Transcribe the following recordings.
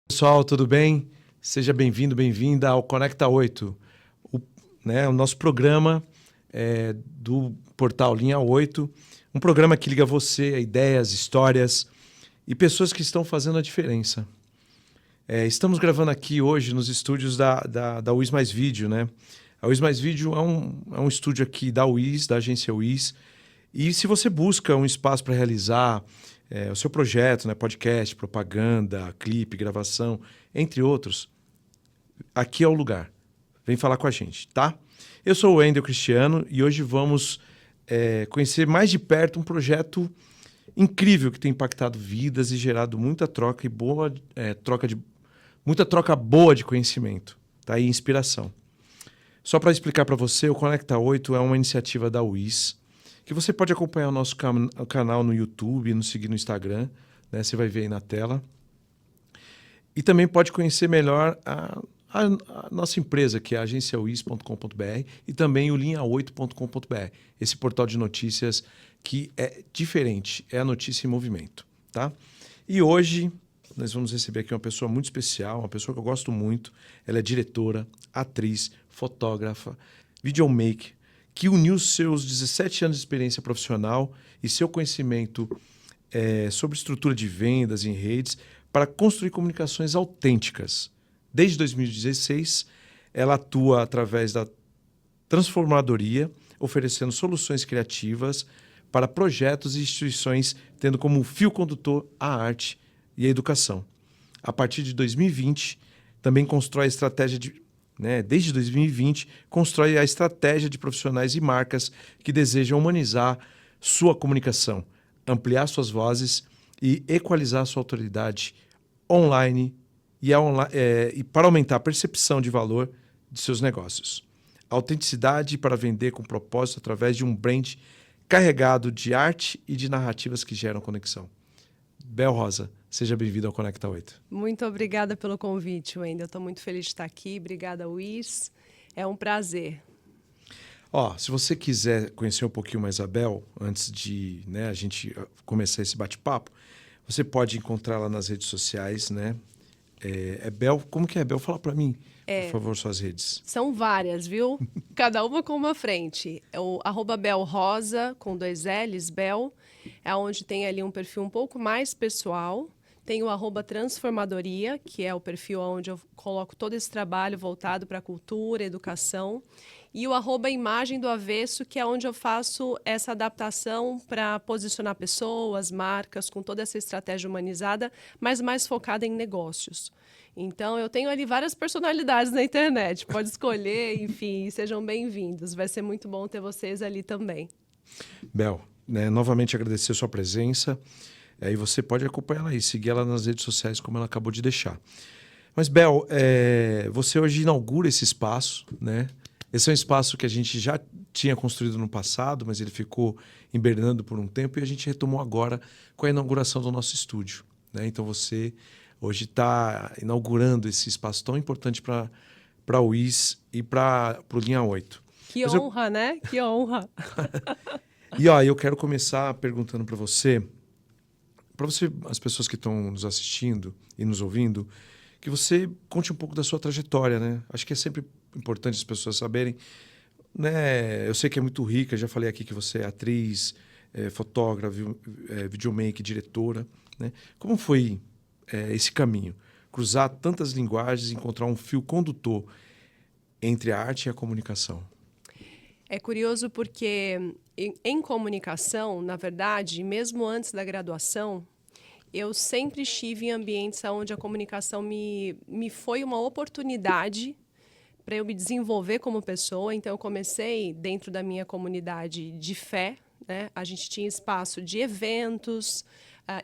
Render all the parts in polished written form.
Pessoal, tudo bem? Seja bem-vindo, bem-vinda ao Conecta 8, o nosso programa do portal Linha 8, um programa que liga você a ideias, histórias e pessoas que estão fazendo a diferença. Estamos gravando aqui hoje nos estúdios da UIS Mais Vídeo, né? A UIS Mais Vídeo é um estúdio aqui da UIS, da agência UIS, e se você busca um espaço para realizar o seu projeto, né, podcast, propaganda, clipe, gravação, entre outros, aqui é o lugar. Vem falar com a gente, tá? Eu sou o Wendel Cristiano e hoje vamos conhecer mais de perto um projeto incrível que tem impactado vidas e gerado muita troca e muita troca boa de conhecimento, tá? E inspiração. Só para explicar para você, o Conecta 8 é uma iniciativa da UIS, que você pode acompanhar o nosso canal no YouTube, nos seguir no Instagram, né? Você vai ver aí na tela. E também pode conhecer melhor a nossa empresa, que é a agenciauis.com.br e também o linha8.com.br, esse portal de notícias que é diferente, é a notícia em movimento, tá? E hoje nós vamos receber aqui uma pessoa muito especial, uma pessoa que eu gosto muito. Ela é diretora, atriz, fotógrafa, videomaker, que uniu seus 17 anos de experiência profissional e seu conhecimento sobre estrutura de vendas em redes para construir comunicações autênticas. Desde 2016, ela atua através da transformadoria, oferecendo soluções criativas para projetos e instituições, tendo como fio condutor a arte e a educação. A partir de 2020, também constrói a estratégia desde 2020, constrói a estratégia de profissionais e marcas que desejam humanizar sua comunicação, ampliar suas vozes e equalizar sua autoridade online e para aumentar a percepção de valor de seus negócios. Autenticidade para vender com propósito através de um brand carregado de arte e de narrativas que geram conexão. Bel Rosa, seja bem-vindo ao Conecta 8. Muito obrigada pelo convite, Wendel. Estou muito feliz de estar aqui. Obrigada, Luiz. É um prazer. Se você quiser conhecer um pouquinho mais a Bel, antes de a gente começar esse bate-papo, você pode encontrá-la nas redes sociais, né? Bel, como que é, Bel? Fala para mim, por favor, suas redes. São várias, viu? Cada uma com uma frente. É o @belrosa, com 2 L's, Bel, é onde tem ali um perfil um pouco mais pessoal. Tem o @transformadoria, que é o perfil onde eu coloco todo esse trabalho voltado para a cultura, educação. E o @imagem do avesso, que é onde eu faço essa adaptação para posicionar pessoas, marcas, com toda essa estratégia humanizada, mas mais focada em negócios. Então, eu tenho ali várias personalidades na internet. Pode escolher, enfim, sejam bem-vindos. Vai ser muito bom ter vocês ali também. Bel, novamente agradecer a sua presença. E você pode acompanhar ela aí, seguir ela nas redes sociais, como ela acabou de deixar. Mas, Bel, você hoje inaugura esse espaço, né? Esse é um espaço que a gente já tinha construído no passado, mas ele ficou hibernando por um tempo e a gente retomou agora com a inauguração do nosso estúdio, né? Então, você hoje está inaugurando esse espaço tão importante para a UIS e para o Linha 8. Que honra, né? Que honra! E eu quero começar perguntando para você, as pessoas que estão nos assistindo e nos ouvindo, que você conte um pouco da sua trajetória, né? Acho que é sempre importante as pessoas saberem, né? Eu sei que é muito rica, já falei aqui que você é atriz, fotógrafa, videomaker, diretora, né? Como foi esse caminho? Cruzar tantas linguagens e encontrar um fio condutor entre a arte e a comunicação. É curioso porque em comunicação, na verdade, mesmo antes da graduação, eu sempre estive em ambientes onde a comunicação me foi uma oportunidade para eu me desenvolver como pessoa. Então, eu comecei dentro da minha comunidade de fé, né? A gente tinha espaço de eventos,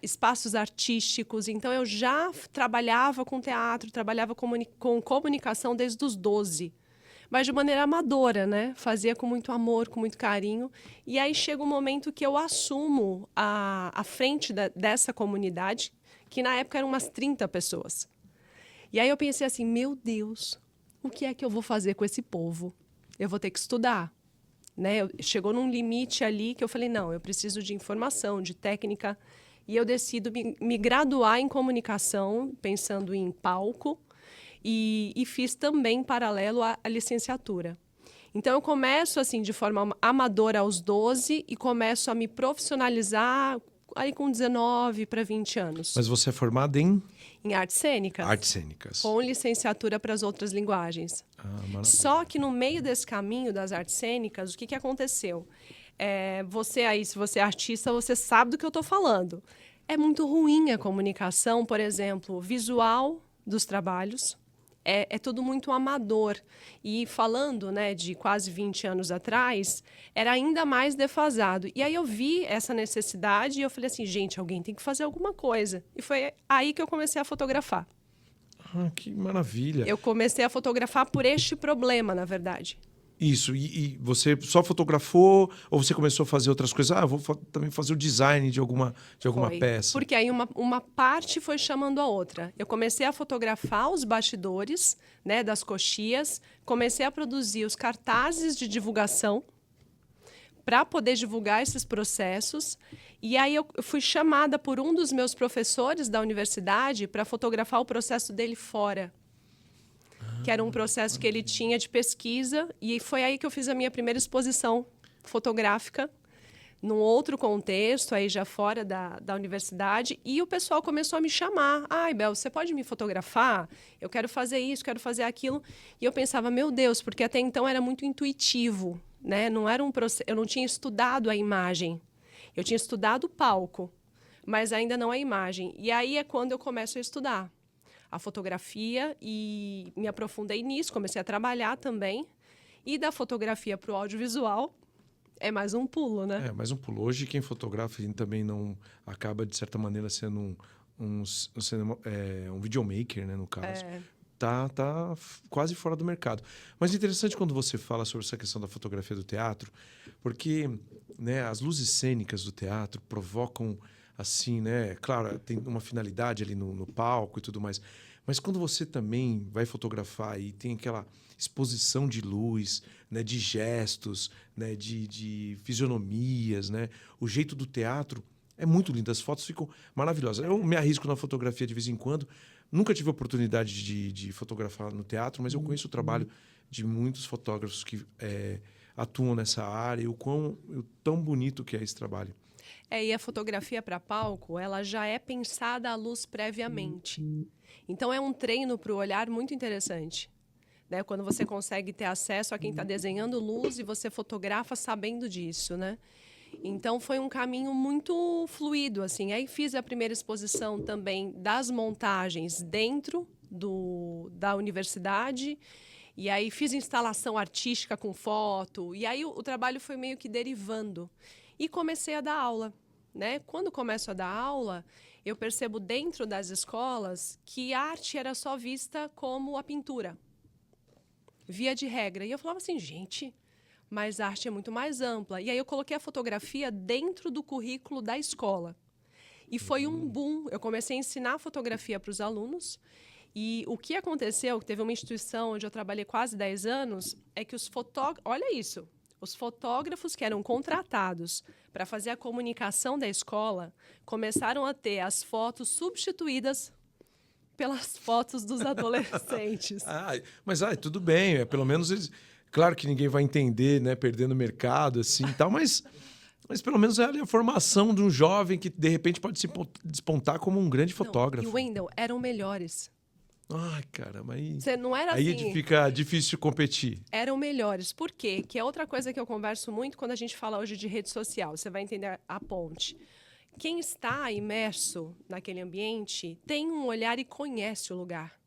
espaços artísticos. Então, eu já trabalhava com teatro, trabalhava com comunicação desde os 12. Mas de maneira amadora, né? Fazia com muito amor, com muito carinho. E aí chega um momento que eu assumo a frente dessa comunidade, que na época eram umas 30 pessoas. E aí eu pensei assim, meu Deus, o que é que eu vou fazer com esse povo? Eu vou ter que estudar. né? Chegou num limite ali que eu falei, não, eu preciso de informação, de técnica, e eu decido me graduar em comunicação, pensando em palco, e fiz também, em paralelo, a licenciatura. Então, eu começo assim de forma amadora aos 12 e começo a me profissionalizar aí com 19 para 20 anos. Mas você é formada em? Em artes cênicas. Artes cênicas. Com licenciatura para as outras linguagens. Maravilha. Só que no meio desse caminho das artes cênicas, o que aconteceu? Você aí, se você é artista, você sabe do que eu estou falando. É muito ruim a comunicação, por exemplo, visual dos trabalhos. É tudo muito amador. E falando, né, de quase 20 anos atrás, era ainda mais defasado. E aí eu vi essa necessidade e eu falei assim, gente, alguém tem que fazer alguma coisa. E foi aí que eu comecei a fotografar. Que maravilha. Eu comecei a fotografar por este problema, na verdade. Isso, e você só fotografou ou você começou a fazer outras coisas? Eu vou também fazer o design de alguma peça. Porque aí uma parte foi chamando a outra. Eu comecei a fotografar os bastidores, né, das coxias, comecei a produzir os cartazes de divulgação para poder divulgar esses processos. E aí eu fui chamada por um dos meus professores da universidade para fotografar o processo dele fora. Que era um processo que ele tinha de pesquisa, e foi aí que eu fiz a minha primeira exposição fotográfica, num outro contexto, aí já fora da universidade, e o pessoal começou a me chamar. Ai, Bel, você pode me fotografar? Eu quero fazer isso, quero fazer aquilo. E eu pensava, meu Deus, porque até então era muito intuitivo, né? Não era um processo, eu não tinha estudado a imagem. Eu tinha estudado o palco, mas ainda não a imagem. E aí é quando eu começo a estudar a fotografia e me aprofundei nisso, comecei a trabalhar também. E da fotografia para o audiovisual é mais um pulo, né? É, mais um pulo. Hoje quem fotografa também não acaba, de certa maneira, sendo um videomaker, né, no caso. Tá quase fora do mercado. Mas é interessante quando você fala sobre essa questão da fotografia do teatro, porque, né, as luzes cênicas do teatro provocam assim, né? Claro, tem uma finalidade ali no palco e tudo mais. Mas quando você também vai fotografar e tem aquela exposição de luz, né, de gestos, né, de fisionomias, né, o jeito do teatro é muito lindo. As fotos ficam maravilhosas. Eu me arrisco na fotografia de vez em quando. Nunca tive a oportunidade de fotografar no teatro, mas eu conheço o trabalho de muitos fotógrafos que atuam nessa área e o tão bonito que é esse trabalho. E a fotografia para palco, ela já é pensada à luz previamente. Então, é um treino para o olhar muito interessante. Né? Quando você consegue ter acesso a quem está desenhando luz e você fotografa sabendo disso, né? Então, foi um caminho muito fluido, assim. Aí fiz a primeira exposição também das montagens dentro da universidade. E aí fiz instalação artística com foto. E aí o trabalho foi meio que derivando. E comecei a dar aula, né? Quando começo a dar aula, eu percebo dentro das escolas que a arte era só vista como a pintura, via de regra. E eu falava assim, gente, mas a arte é muito mais ampla. E aí eu coloquei a fotografia dentro do currículo da escola. E foi um boom. Eu comecei a ensinar fotografia para os alunos. E o que aconteceu, teve uma instituição onde eu trabalhei quase 10 anos, é que os fotógrafos... Olha isso! Os fotógrafos que eram contratados para fazer a comunicação da escola começaram a ter as fotos substituídas pelas fotos dos adolescentes. Mas tudo bem, pelo menos eles... Claro que ninguém vai entender, né, perdendo o mercado assim e tal, mas pelo menos é a formação de um jovem que de repente pode se despontar como um grande fotógrafo. E Wendel, eram melhores. Ai, caramba, aí... Você não era aí assim... fica difícil competir. Eram melhores. Por quê? Que é outra coisa que eu converso muito quando a gente fala hoje de rede social. Você vai entender a ponte. Quem está imerso naquele ambiente tem um olhar e conhece o lugar.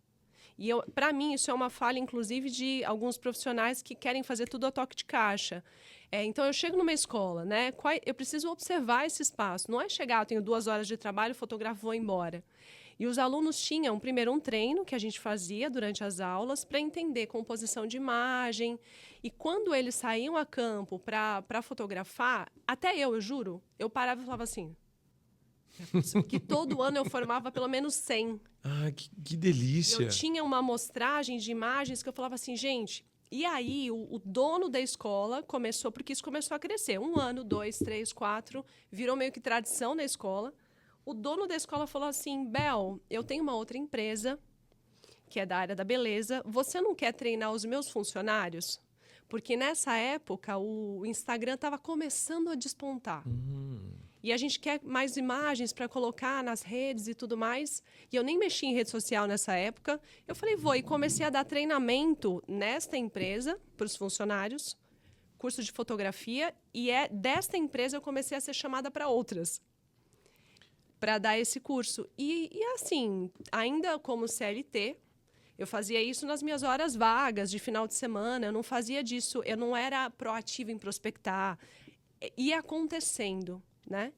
E, para mim, isso é uma falha, inclusive, de alguns profissionais que querem fazer tudo a toque de caixa. Então, eu chego numa escola, né? Eu preciso observar esse espaço. Não é chegar, eu tenho 2 horas de trabalho, fotografo, vou embora. E os alunos tinham, primeiro, um treino que a gente fazia durante as aulas para entender composição de imagem. E quando eles saíam a campo para fotografar, até eu juro, eu parava e falava assim, que todo ano eu formava pelo menos 100. Que delícia! Eu tinha uma amostragem de imagens que eu falava assim, gente, E aí, o dono da escola começou, porque isso começou a crescer. 1 ano, 2, 3, 4, virou meio que tradição na escola. O dono da escola falou assim, Bel, eu tenho uma outra empresa, que é da área da beleza, você não quer treinar os meus funcionários? Porque nessa época, o Instagram estava começando a despontar. E a gente quer mais imagens para colocar nas redes e tudo mais. E eu nem mexi em rede social nessa época. Eu falei, vou. E comecei a dar treinamento nesta empresa para os funcionários, curso de fotografia. E desta empresa eu comecei a ser chamada para outras, para dar esse curso. E assim, ainda como CLT, eu fazia isso nas minhas horas vagas, de final de semana. Eu não fazia disso, eu não era proativa em prospectar. Ia acontecendo, né?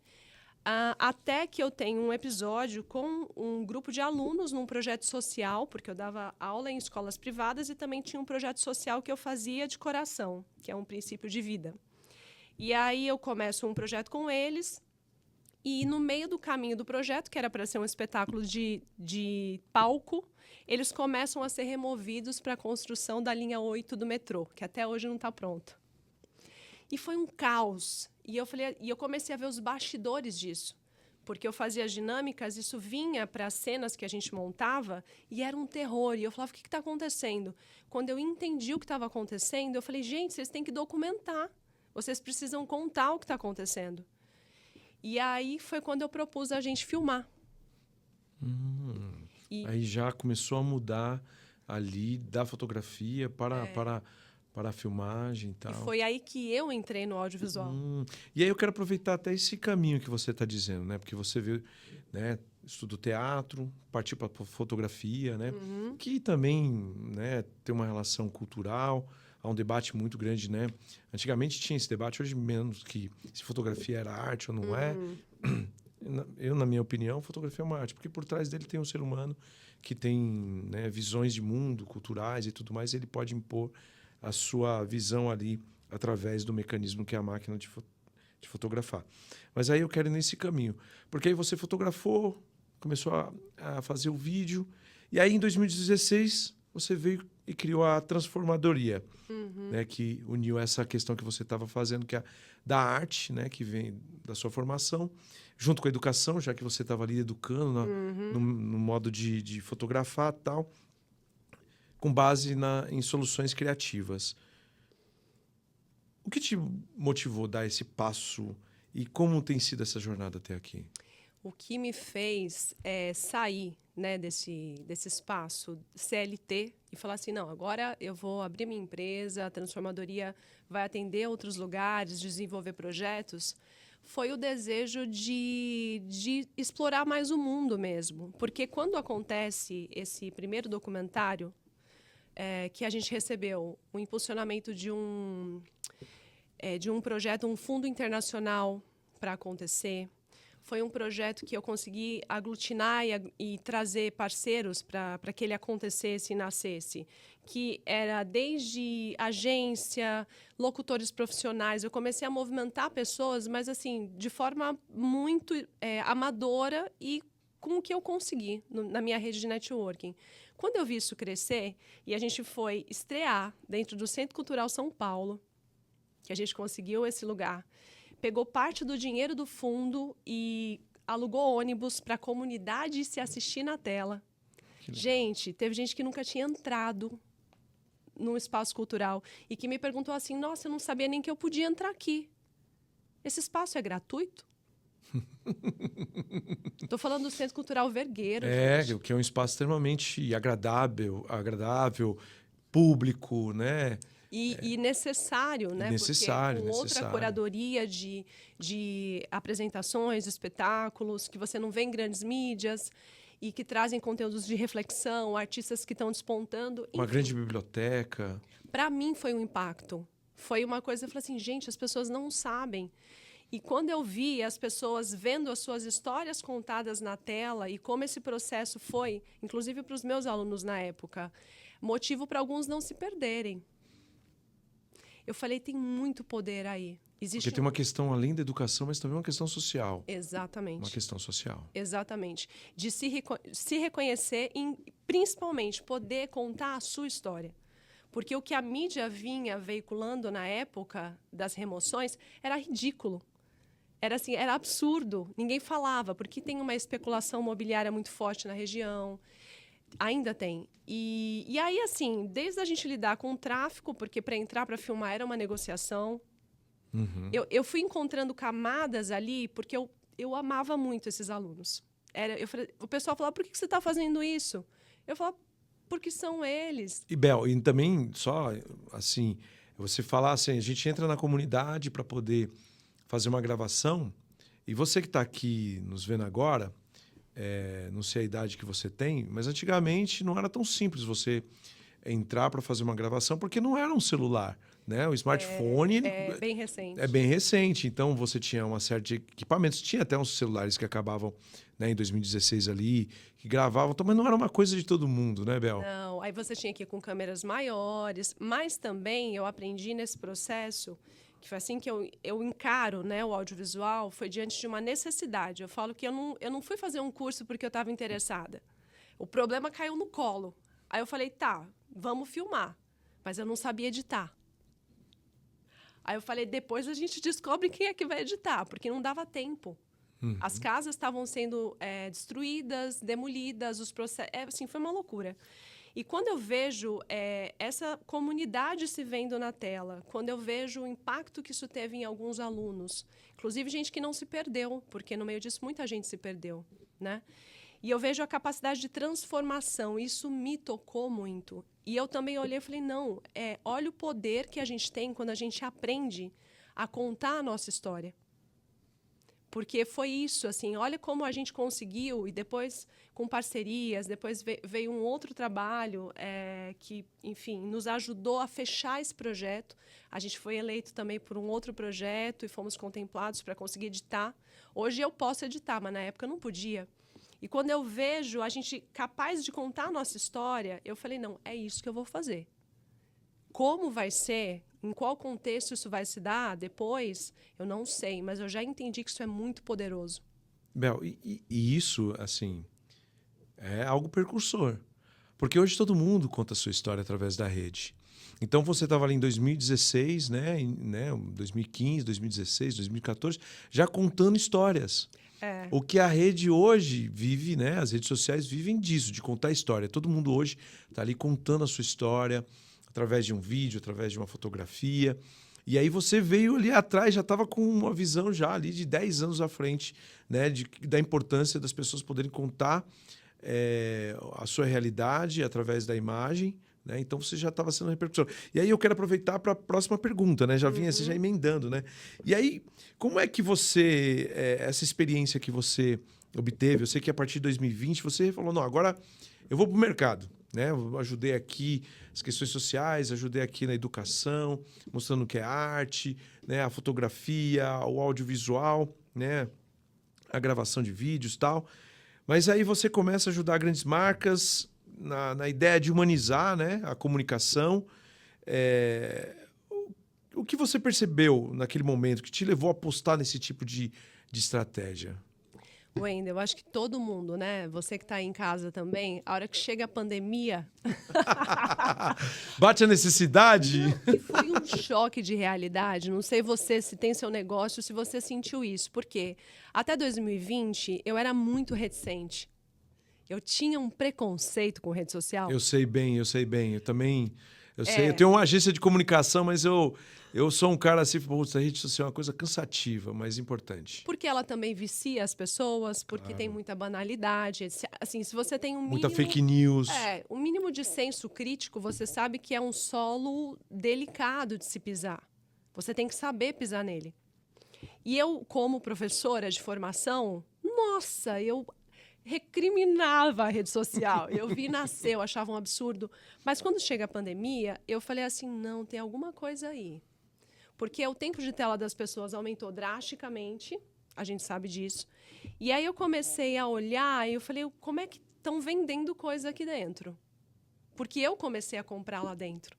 Até que eu tenho um episódio com um grupo de alunos num projeto social, porque eu dava aula em escolas privadas e também tinha um projeto social que eu fazia de coração, que é um princípio de vida. E aí eu começo um projeto com eles e no meio do caminho do projeto, que era para ser um espetáculo de palco, eles começam a ser removidos para a construção da linha 8 do metrô, que até hoje não está pronta. E foi um caos. E eu comecei a ver os bastidores disso. Porque eu fazia as dinâmicas, isso vinha para as cenas que a gente montava e era um terror. E eu falava, o que está acontecendo? Quando eu entendi o que estava acontecendo, eu falei, gente, vocês têm que documentar. Vocês precisam contar o que está acontecendo. E aí foi quando eu propus a gente filmar. Aí já começou a mudar ali da fotografia para a filmagem e tal. E foi aí que eu entrei no audiovisual. E aí eu quero aproveitar até esse caminho que você está dizendo, né? Porque você viu, né? Estudo teatro, partiu para fotografia, né? Que também, né, tem uma relação cultural. Há um debate muito grande, né? Antigamente tinha esse debate, hoje menos, que se fotografia era arte ou não é. Eu, na minha opinião, fotografia é uma arte, porque por trás dele tem um ser humano que tem, né, visões de mundo, culturais e tudo mais, ele pode impor a sua visão ali através do mecanismo que é a máquina de fotografar. Mas aí eu quero ir nesse caminho, porque aí você fotografou, começou a fazer o vídeo, e aí em 2016 você veio e criou a Transformadoria, né, que uniu essa questão que você estava fazendo, que é da arte, né, que vem da sua formação, junto com a educação, já que você estava ali educando no modo de fotografar e tal, com base em soluções criativas. O que te motivou a dar esse passo e como tem sido essa jornada até aqui? O que me fez sair, né, desse espaço CLT e falar assim, não, agora eu vou abrir minha empresa, a Transformadoria vai atender outros lugares, desenvolver projetos, foi o desejo de explorar mais o mundo mesmo. Porque quando acontece esse primeiro documentário, que a gente recebeu o impulsionamento de um projeto, um fundo internacional para acontecer. Foi um projeto que eu consegui aglutinar e trazer parceiros para que ele acontecesse e nascesse, que era desde agência, locutores profissionais. Eu comecei a movimentar pessoas, mas assim, de forma muito amadora e com o que eu consegui na minha rede de networking. Quando eu vi isso crescer, e a gente foi estrear dentro do Centro Cultural São Paulo, que a gente conseguiu esse lugar, pegou parte do dinheiro do fundo e alugou ônibus para a comunidade se assistir na tela. Gente, teve gente que nunca tinha entrado num espaço cultural e que me perguntou assim, nossa, eu não sabia nem que eu podia entrar aqui. Esse espaço é gratuito? Estou falando do Centro Cultural Vergueiro. Gente. Que é um espaço extremamente agradável, público, né? E necessário, né? Necessário, porque com outra curadoria de apresentações, espetáculos, que você não vê em grandes mídias e que trazem conteúdos de reflexão, artistas que estão despontando. Uma grande biblioteca. Para mim foi um impacto. Foi uma coisa, eu falei assim, gente, as pessoas não sabem. E quando eu vi as pessoas vendo as suas histórias contadas na tela e como esse processo foi, inclusive para os meus alunos na época, motivo para alguns não se perderem. Eu falei, tem muito poder aí. Porque tem uma questão além da educação, mas também uma questão social. Exatamente. Uma questão social. Exatamente. De se reconhecer e, principalmente, poder contar a sua história. Porque o que a mídia vinha veiculando na época das remoções era ridículo. Era assim, era absurdo. Ninguém falava, porque tem uma especulação imobiliária muito forte na região. Ainda tem. E aí, assim, desde a gente lidar com o tráfico, porque para entrar para filmar era uma negociação. Eu fui encontrando camadas ali, porque eu amava muito esses alunos. O pessoal falava, por que você está fazendo isso? Eu falava, porque são eles. E, Bel, e também, só assim, você falar assim, a gente entra na comunidade para poder fazer uma gravação, e você que está aqui nos vendo agora, não sei a idade que você tem, mas antigamente não era tão simples você entrar para fazer uma gravação, porque não era um celular, né? O smartphone É bem recente. é bem recente, então você tinha uma série de equipamentos, tinha até uns celulares que acabavam, né, em 2016 ali, que gravavam, mas não era uma coisa de todo mundo, né, Bel? Não, aí você tinha que ir com câmeras maiores, mas também eu aprendi nesse processo, que foi assim que eu encaro, né, o audiovisual, foi diante de uma necessidade. Eu falo que eu não fui fazer um curso porque eu estava interessada. O problema caiu no colo. Aí eu falei, tá, vamos filmar. Mas eu não sabia editar. Aí eu falei, depois a gente descobre quem é que vai editar, porque não dava tempo. As casas estavam sendo destruídas, demolidas, os processos... assim, foi uma loucura. E quando eu vejo essa comunidade se vendo na tela, quando eu vejo o impacto que isso teve em alguns alunos, inclusive gente que não se perdeu, porque no meio disso muita gente se perdeu, né? E eu vejo a capacidade de transformação, isso me tocou muito. E eu também olhei e falei, não, olha o poder que a gente tem quando a gente aprende a contar a nossa história. Porque foi isso, assim, olha como a gente conseguiu, e depois com parcerias, depois veio um outro trabalho que, enfim, nos ajudou a fechar esse projeto. A gente foi eleito também por um outro projeto e fomos contemplados para conseguir editar. Hoje eu posso editar, mas na época eu não podia. E quando eu vejo a gente capaz de contar a nossa história, eu falei, não, é isso que eu vou fazer. Como vai ser, em qual contexto isso vai se dar depois, eu não sei, mas eu já entendi que isso é muito poderoso. Bel, e isso, assim, é algo precursor. Porque hoje todo mundo conta a sua história através da rede. Então você estava ali em 2016, né, 2015, 2016, 2014, já contando histórias. O que a rede hoje vive, né, as redes sociais vivem disso, de contar história. Todo mundo hoje está ali contando a sua história, através de um vídeo, através de uma fotografia. E aí você veio ali atrás, já estava com uma visão já ali de 10 anos à frente, né, da importância das pessoas poderem contar a sua realidade através da imagem, né? Então você já estava sendo repercussão. E aí eu quero aproveitar para a próxima pergunta, né? Já vinha você já emendando, né? E aí, como é que você, essa experiência que você obteve, eu sei que a partir de 2020 você falou, não, agora eu vou para o mercado, né? Eu ajudei aqui as questões sociais, ajudei aqui na educação, mostrando o que é arte, né? A fotografia, o audiovisual, né? A gravação de vídeos e tal. Mas aí você começa a ajudar grandes marcas na ideia de humanizar, né, a comunicação. O que você percebeu naquele momento que te levou a apostar nesse tipo de estratégia? Wendel, eu acho que todo mundo, né? Você que está aí em casa também, a hora que chega a pandemia... Bate a necessidade? Não, e foi um choque de realidade. Não sei você se tem seu negócio, se você sentiu isso. Por quê? Até 2020, eu era muito reticente. Eu tinha um preconceito com rede social. Eu sei bem. Eu também... Eu sei, eu tenho uma agência de comunicação, mas eu sou um cara assim, a rede social é uma coisa cansativa, mas importante. Porque ela também vicia as pessoas, porque tem muita banalidade. Assim, se você tem um mínimo... Muita fake news. Um mínimo de senso crítico, você sabe que é um solo delicado de se pisar. Você tem que saber pisar nele. E eu, como professora de formação, nossa, eu recriminava a rede social. Eu vi nascer, eu achava um absurdo. Mas quando chega a pandemia, eu falei assim, não, tem alguma coisa aí. Porque o tempo de tela das pessoas aumentou drasticamente, a gente sabe disso. E aí eu comecei a olhar e eu falei, como é que estão vendendo coisa aqui dentro? Porque eu comecei a comprar lá dentro.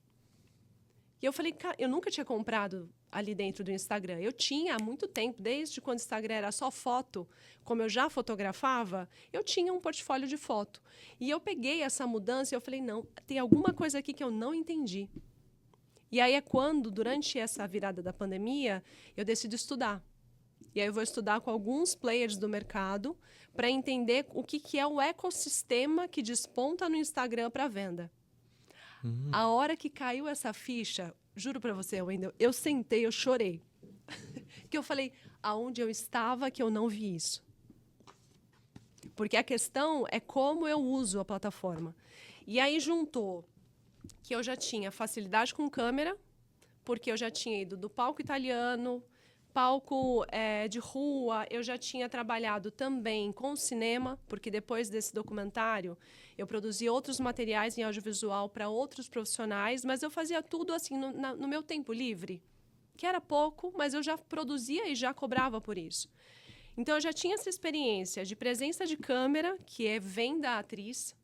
E eu falei, cara, eu nunca tinha comprado ali dentro do Instagram. Eu tinha há muito tempo, desde quando o Instagram era só foto, como eu já fotografava, eu tinha um portfólio de foto. E eu peguei essa mudança e eu falei, não, tem alguma coisa aqui que eu não entendi. E aí é quando, durante essa virada da pandemia, eu decido estudar. E aí eu vou estudar com alguns players do mercado para entender o que é o ecossistema que desponta no Instagram para venda. A hora que caiu essa ficha, juro para você, Wendel, eu sentei, eu chorei. Que eu falei, aonde eu estava que eu não vi isso? Porque a questão é como eu uso a plataforma. E aí juntou que eu já tinha facilidade com câmera, porque eu já tinha ido do palco italiano, palco de rua, eu já tinha trabalhado também com cinema, porque depois desse documentário eu produzi outros materiais em audiovisual para outros profissionais, mas eu fazia tudo assim no meu tempo livre, que era pouco, mas eu já produzia e já cobrava por isso. Então eu já tinha essa experiência de presença de câmera, que vem da atriz.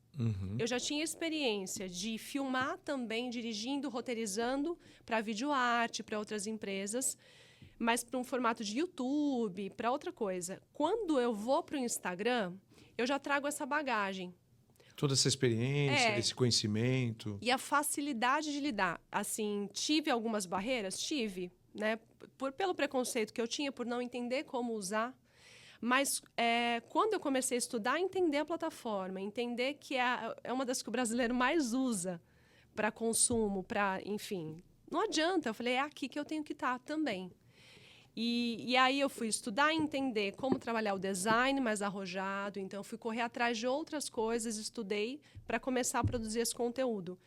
Eu já tinha experiência de filmar também, dirigindo, roteirizando para videoarte, para outras empresas, mas para um formato de YouTube, para outra coisa. Quando eu vou para o Instagram, eu já trago essa bagagem. Toda essa experiência, esse conhecimento. E a facilidade de lidar. Assim, tive algumas barreiras? Tive, né? Pelo preconceito que eu tinha, por não entender como usar. Mas quando eu comecei a estudar, entender a plataforma, entender que é uma das que o brasileiro mais usa para consumo, para, enfim. Não adianta, eu falei, é aqui que eu tenho que estar também. E aí eu fui estudar e entender como trabalhar o design mais arrojado, então eu fui correr atrás de outras coisas, estudei para começar a produzir esse conteúdo.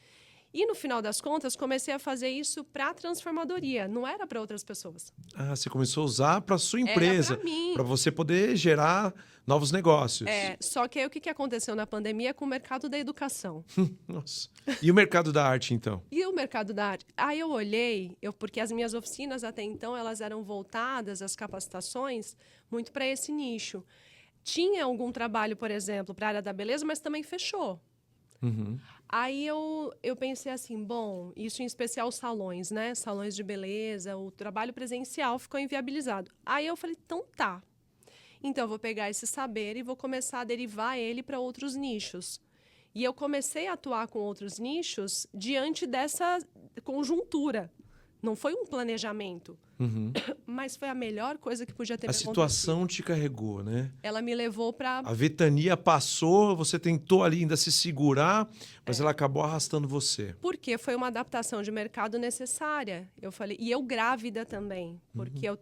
E, no final das contas, comecei a fazer isso para a transformadoria, não era para outras pessoas. Ah, você começou a usar para sua empresa, era para mim. Para você poder gerar novos negócios. Só que aí o que aconteceu na pandemia com o mercado da educação? Nossa. E o mercado da arte, então? E o mercado da arte? Aí eu olhei, porque as minhas oficinas até então elas eram voltadas, as capacitações, muito para esse nicho. Tinha algum trabalho, por exemplo, para a área da beleza, mas também fechou. Aí eu pensei assim, bom, isso em especial salões, né? Salões de beleza, o trabalho presencial ficou inviabilizado. Aí eu falei, então tá. Então eu vou pegar esse saber e vou começar a derivar ele para outros nichos. E eu comecei a atuar com outros nichos diante dessa conjuntura. Não foi um planejamento, mas foi a melhor coisa que podia ter A situação te carregou, né? Ela me levou para... A ventania passou, você tentou ali ainda se segurar, mas ela acabou arrastando você. Porque foi uma adaptação de mercado necessária. Eu falei, e eu grávida também, porque eu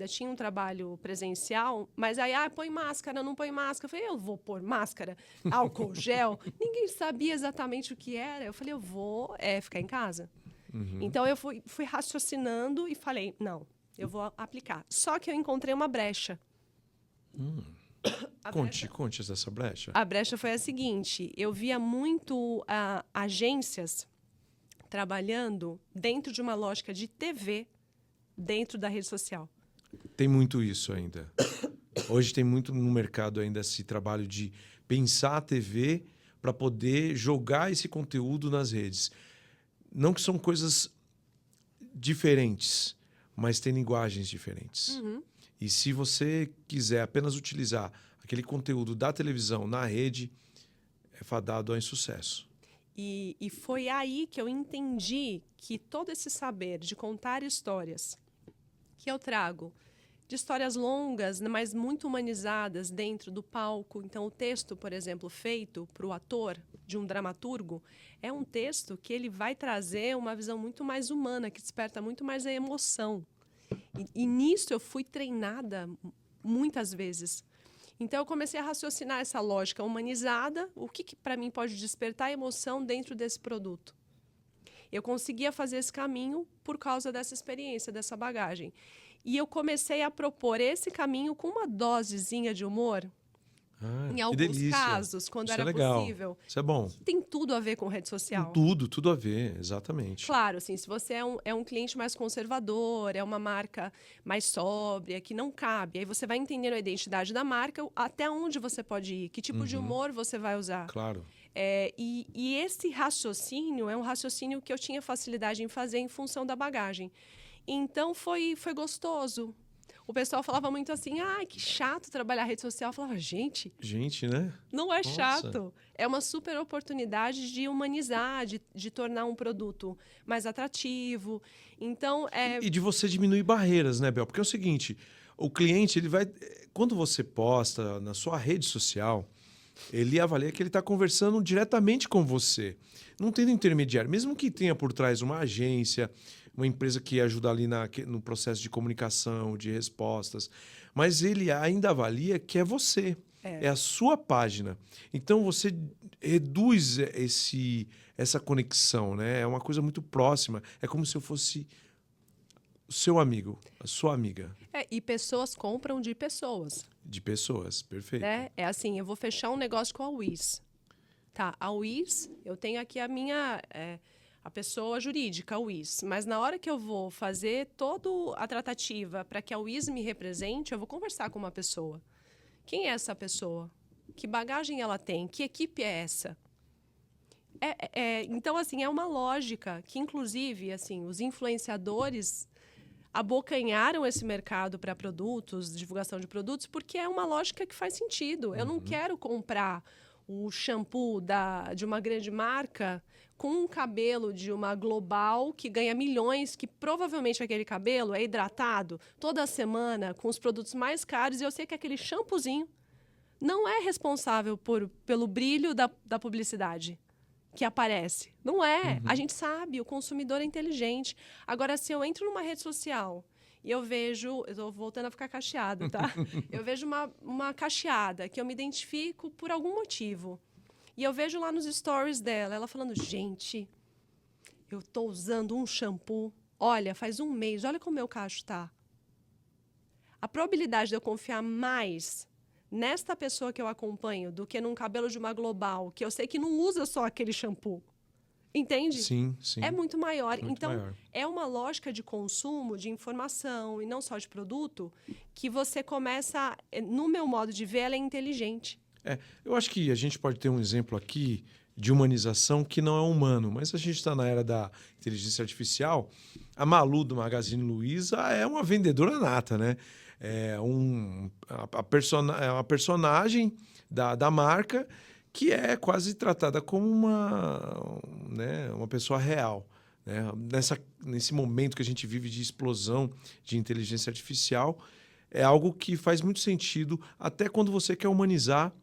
tinha um trabalho presencial, mas aí, põe máscara, não põe máscara. Eu falei, eu vou pôr máscara, álcool gel. Ninguém sabia exatamente o que era. Eu falei, eu vou ficar em casa. Então, eu fui raciocinando e falei, não, eu vou aplicar. Só que eu encontrei uma brecha. Conte essa brecha. A brecha foi a seguinte, eu via muito agências trabalhando dentro de uma lógica de TV, dentro da rede social. Tem muito isso ainda. Hoje tem muito no mercado ainda esse trabalho de pensar a TV para poder jogar esse conteúdo nas redes. Não que são coisas diferentes, mas tem linguagens diferentes. E se você quiser apenas utilizar aquele conteúdo da televisão na rede, é fadado ao insucesso. E foi aí que eu entendi que todo esse saber de contar histórias que eu trago, de histórias longas, mas muito humanizadas dentro do palco. Então, o texto, por exemplo, feito para o ator, de um dramaturgo, é um texto que ele vai trazer uma visão muito mais humana, que desperta muito mais a emoção. E nisso eu fui treinada muitas vezes. Então, eu comecei a raciocinar essa lógica humanizada, o que para mim pode despertar emoção dentro desse produto. Eu conseguia fazer esse caminho por causa dessa experiência, dessa bagagem. E eu comecei a propor esse caminho com uma dosezinha de humor, em alguns casos, quando era possível. Isso é bom. Tem tudo a ver com rede social. Tudo a ver, exatamente. Claro, assim, se você é um cliente mais conservador, é uma marca mais sóbria, que não cabe, aí você vai entendendo a identidade da marca, até onde você pode ir, que tipo de humor você vai usar. Claro. E esse raciocínio é um raciocínio que eu tinha facilidade em fazer em função da bagagem. Então foi gostoso. O pessoal falava muito assim, que chato trabalhar rede social. Eu falava, gente, né? não é Nossa. chato. É uma super oportunidade de humanizar, de tornar um produto mais atrativo. Então, E de você diminuir barreiras, né, Bel? Porque é o seguinte, o cliente, ele vai... Quando você posta na sua rede social, ele avalia que ele está conversando diretamente com você. Não tendo intermediário. Mesmo que tenha por trás uma agência, uma empresa que ajuda ali no processo de comunicação, de respostas, mas ele ainda avalia que é você. É a sua página. Então você reduz essa conexão, né? É uma coisa muito próxima. É como se eu fosse o seu amigo, a sua amiga. E pessoas compram de pessoas. De pessoas, perfeito. Né? É assim, eu vou fechar um negócio com a Wiz. Tá, a Wiz, eu tenho aqui a minha... a pessoa jurídica, a Wiz. Mas na hora que eu vou fazer toda a tratativa para que a Wiz me represente, eu vou conversar com uma pessoa. Quem é essa pessoa? Que bagagem ela tem? Que equipe é essa? Então, assim, é uma lógica que, inclusive, assim, os influenciadores abocanharam esse mercado para produtos, divulgação de produtos, porque é uma lógica que faz sentido. Eu não quero comprar o shampoo de uma grande marca com um cabelo de uma global que ganha milhões, que provavelmente aquele cabelo é hidratado toda semana com os produtos mais caros, e eu sei que aquele shampoozinho não é responsável pelo brilho da publicidade que aparece. Não é. A gente sabe, o consumidor é inteligente. Agora, se eu entro numa rede social e eu vejo... Eu estou voltando a ficar cacheada, tá? Eu vejo uma cacheada que eu me identifico por algum motivo. E eu vejo lá nos stories dela, ela falando, gente, eu estou usando um shampoo, olha, faz um mês, olha como meu cacho está. A probabilidade de eu confiar mais nesta pessoa que eu acompanho do que num cabelo de uma global, que eu sei que não usa só aquele shampoo. Entende? Sim, sim. É muito maior. Muito então, maior. é uma lógica de consumo, de informação, e não só de produto, que você começa, no meu modo de ver, ela é inteligente. Eu acho que a gente pode ter um exemplo aqui de humanização que não é humano, mas a gente está na era da inteligência artificial. A Malu, do Magazine Luiza, é uma vendedora nata, né? É uma personagem da marca que é quase tratada como uma pessoa real. Né? Nesse momento que a gente vive de explosão de inteligência artificial, é algo que faz muito sentido até quando você quer humanizar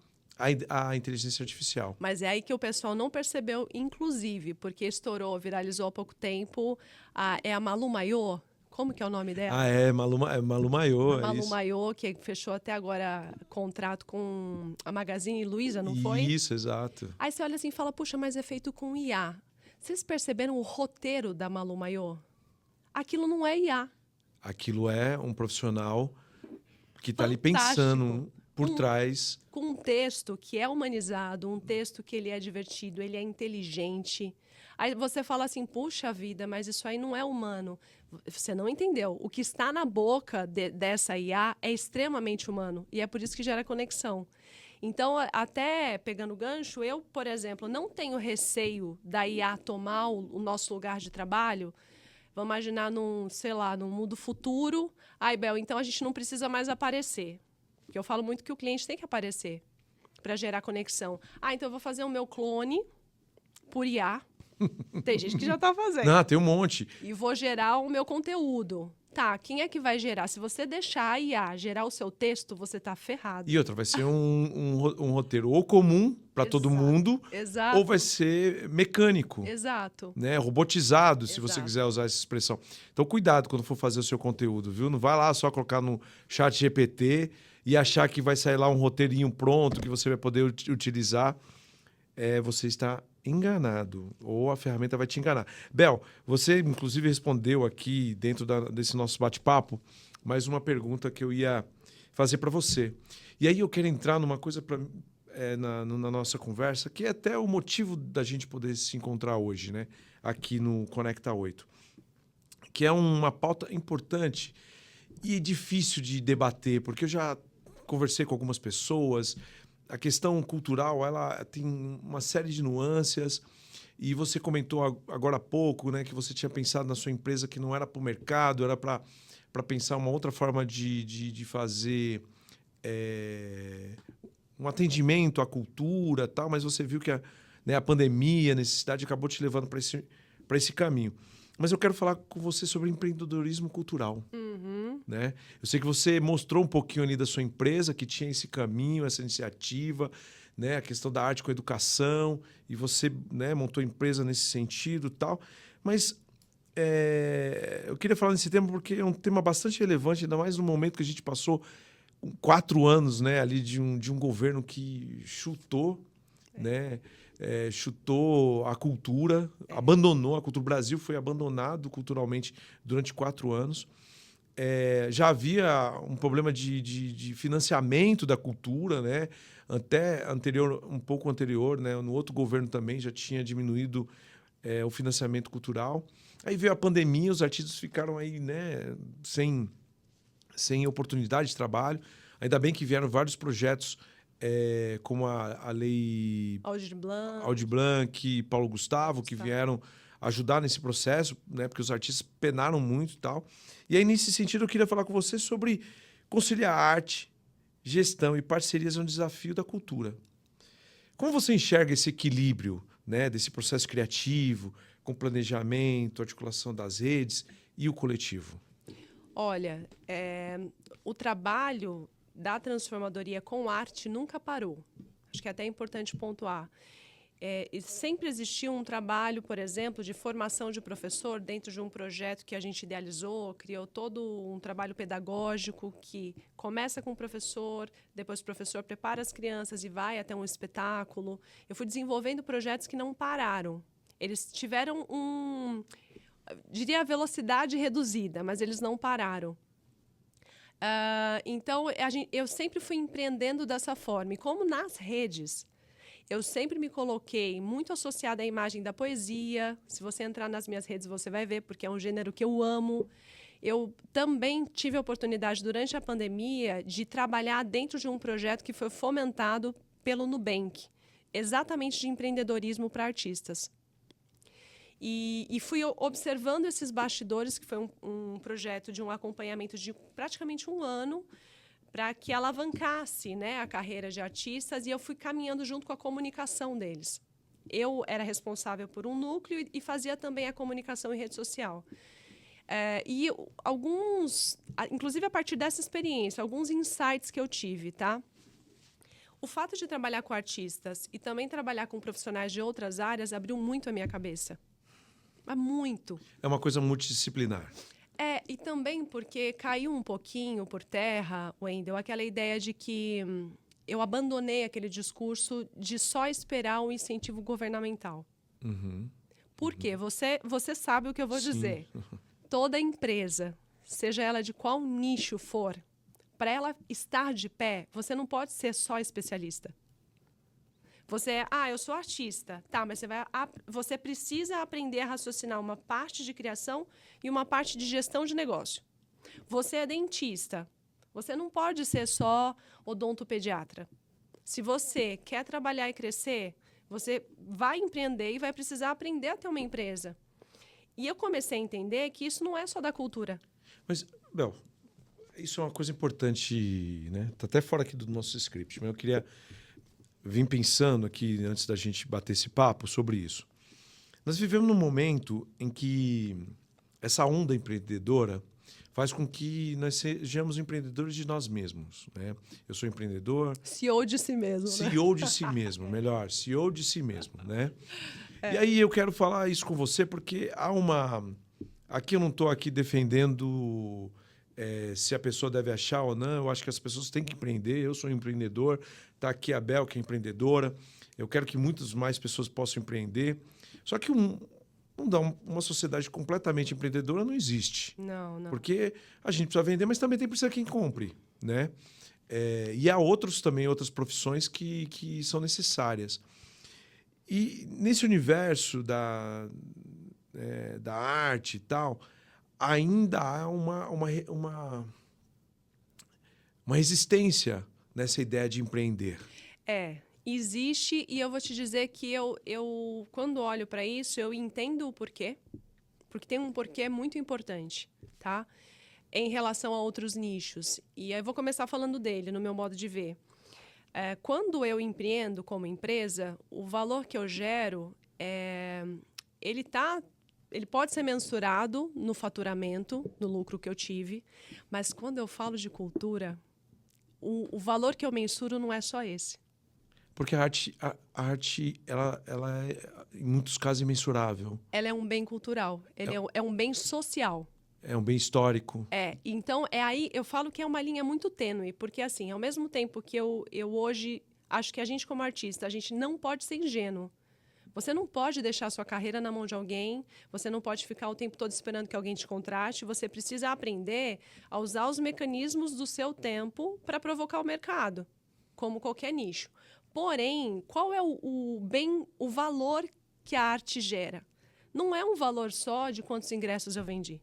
a inteligência artificial. Mas é aí que o pessoal não percebeu, inclusive, porque estourou, viralizou há pouco tempo, é a Malu Maiô. Como que é o nome dela? Malu Maiô. A Malu Maiô, que fechou até agora contrato com a Magazine Luiza, não foi? Isso, exato. Aí você olha assim e fala, puxa, mas é feito com IA. Vocês perceberam o roteiro da Malu Maiô? Aquilo não é IA. Aquilo é um profissional que está ali pensando por trás. Com um texto que é humanizado, um texto que ele é divertido, ele é inteligente. Aí você fala assim, puxa vida, mas isso aí não é humano. Você não entendeu. O que está na boca dessa IA é extremamente humano. E é por isso que gera conexão. Então, até pegando gancho, eu, por exemplo, não tenho receio da IA tomar o nosso lugar de trabalho. Vamos imaginar num mundo futuro. Bel, então a gente não precisa mais aparecer. Porque eu falo muito que o cliente tem que aparecer para gerar conexão. Então eu vou fazer o meu clone por IA. Tem gente que já está fazendo. Não, tem um monte. E vou gerar o meu conteúdo. Tá, quem é que vai gerar? Se você deixar a IA gerar o seu texto, você está ferrado. E outra, vai ser um roteiro ou comum para todo mundo, Exato. ou vai ser mecânico. Exato. Né? Robotizado, se você quiser usar essa expressão. Então, cuidado quando for fazer o seu conteúdo, viu? Não vai lá só colocar no chat GPT e achar que vai sair lá um roteirinho pronto que você vai poder utilizar. Você está enganado, ou a ferramenta vai te enganar. Bel, você inclusive respondeu aqui dentro desse nosso bate-papo mais uma pergunta que eu ia fazer para você. E aí eu quero entrar numa coisa na nossa conversa, que é até o motivo da gente poder se encontrar hoje, né? Aqui no Conecta 8. Que é uma pauta importante e difícil de debater, porque eu já conversei com algumas pessoas. A questão cultural, ela tem uma série de nuances E você comentou agora há pouco, né, que você tinha pensado na sua empresa que não era para o mercado, era para pensar uma outra forma de fazer um atendimento à cultura, tal, mas você viu que a pandemia, a necessidade acabou te levando para esse caminho. Mas eu quero falar com você sobre empreendedorismo cultural. Né? Eu sei que você mostrou um pouquinho ali da sua empresa, que tinha esse caminho, essa iniciativa, né? A questão da arte com a educação, e você, né, montou empresa nesse sentido e tal. Mas eu queria falar nesse tema porque é um tema bastante relevante, ainda mais no momento que a gente passou 4 anos, né, ali de um governo que chutou, né? Chutou a cultura, abandonou a cultura. O Brasil foi abandonado culturalmente durante 4 anos. Já havia um problema de financiamento da cultura, né? Até um pouco anterior, né? No outro governo também já tinha diminuído o financiamento cultural. Aí veio a pandemia, os artistas ficaram aí, né, sem oportunidade de trabalho. Ainda bem que vieram vários projetos, como a Lei Aldir Blanc, Paulo Gustavo, que vieram ajudar nesse processo, né, porque os artistas penaram muito e tal. E aí, nesse sentido, eu queria falar com você sobre conciliar arte, gestão e parcerias é um desafio da cultura. Como você enxerga esse equilíbrio, né, desse processo criativo, com planejamento, articulação das redes e o coletivo? Olha, o trabalho da transformadoria com arte nunca parou. Acho que é até importante pontuar. E sempre existiu um trabalho, por exemplo, de formação de professor dentro de um projeto que a gente idealizou, criou todo um trabalho pedagógico que começa com o professor, depois o professor prepara as crianças e vai até um espetáculo. Eu fui desenvolvendo projetos que não pararam. Eles tiveram diria, velocidade reduzida, mas eles não pararam. Então, eu sempre fui empreendendo dessa forma. E como nas redes, eu sempre me coloquei muito associada à imagem da poesia. Se você entrar nas minhas redes, você vai ver, porque é um gênero que eu amo. Eu também tive a oportunidade, durante a pandemia, de trabalhar dentro de um projeto que foi fomentado pelo Nubank, exatamente de empreendedorismo para artistas. E fui observando esses bastidores, que foi um projeto de um acompanhamento de praticamente 1 ano, para que alavancasse, né, a carreira de artistas, e eu fui caminhando junto com a comunicação deles. Eu era responsável por um núcleo e fazia também a comunicação em rede social. E inclusive a partir dessa experiência, alguns insights que eu tive, tá? O fato de trabalhar com artistas e também trabalhar com profissionais de outras áreas abriu muito a minha cabeça. Mas muito. É uma coisa multidisciplinar. E também porque caiu um pouquinho por terra, Wendel, aquela ideia de que eu abandonei aquele discurso de só esperar o incentivo governamental. Por quê? Você sabe o que eu vou dizer. Toda empresa, seja ela de qual nicho for, para ela estar de pé, você não pode ser só especialista. Eu sou artista. Tá, mas você precisa aprender a raciocinar uma parte de criação e uma parte de gestão de negócio. Você é dentista. Você não pode ser só odontopediatra. Se você quer trabalhar e crescer, você vai empreender e vai precisar aprender a ter uma empresa. E eu comecei a entender que isso não é só da cultura. Mas, Bel, isso é uma coisa importante, né? Tá até fora aqui do nosso script, mas eu queria vim pensando aqui, antes da gente bater esse papo, sobre isso. Nós vivemos num momento em que essa onda empreendedora faz com que nós sejamos empreendedores de nós mesmos, né? Eu sou empreendedor... CEO de si mesmo, né? CEO de si mesmo, melhor. CEO de si mesmo, né? E aí eu quero falar isso com você porque há uma... Aqui eu não estou aqui defendendo... se a pessoa deve achar ou não, eu acho que as pessoas têm que empreender. Eu sou um empreendedor, está aqui a Bel, que é empreendedora. Eu quero que muitas mais pessoas possam empreender. Só que uma sociedade completamente empreendedora não existe. Não. Porque a gente precisa vender, mas também precisa quem compre, né? E há outras profissões que são necessárias. E nesse universo da arte e tal, ainda há uma resistência nessa ideia de empreender. Existe, e eu vou te dizer que eu quando olho para isso, eu entendo o porquê, porque tem um porquê muito importante, tá? Em relação a outros nichos. E aí eu vou começar falando dele, no meu modo de ver. Quando eu empreendo como empresa, o valor que eu gero, ele pode ser mensurado no faturamento, no lucro que eu tive, mas quando eu falo de cultura, o valor que eu mensuro não é só esse. Porque a arte ela é, em muitos casos, imensurável. Ela é um bem cultural, ele é um bem social. É um bem histórico. Então aí eu falo que é uma linha muito tênue, porque assim, ao mesmo tempo que eu hoje acho que a gente como artista, a gente não pode ser ingênuo. Você não pode deixar a sua carreira na mão de alguém, você não pode ficar o tempo todo esperando que alguém te contrate, você precisa aprender a usar os mecanismos do seu tempo para provocar o mercado, como qualquer nicho. Porém, qual é o valor que a arte gera? Não é um valor só de quantos ingressos eu vendi.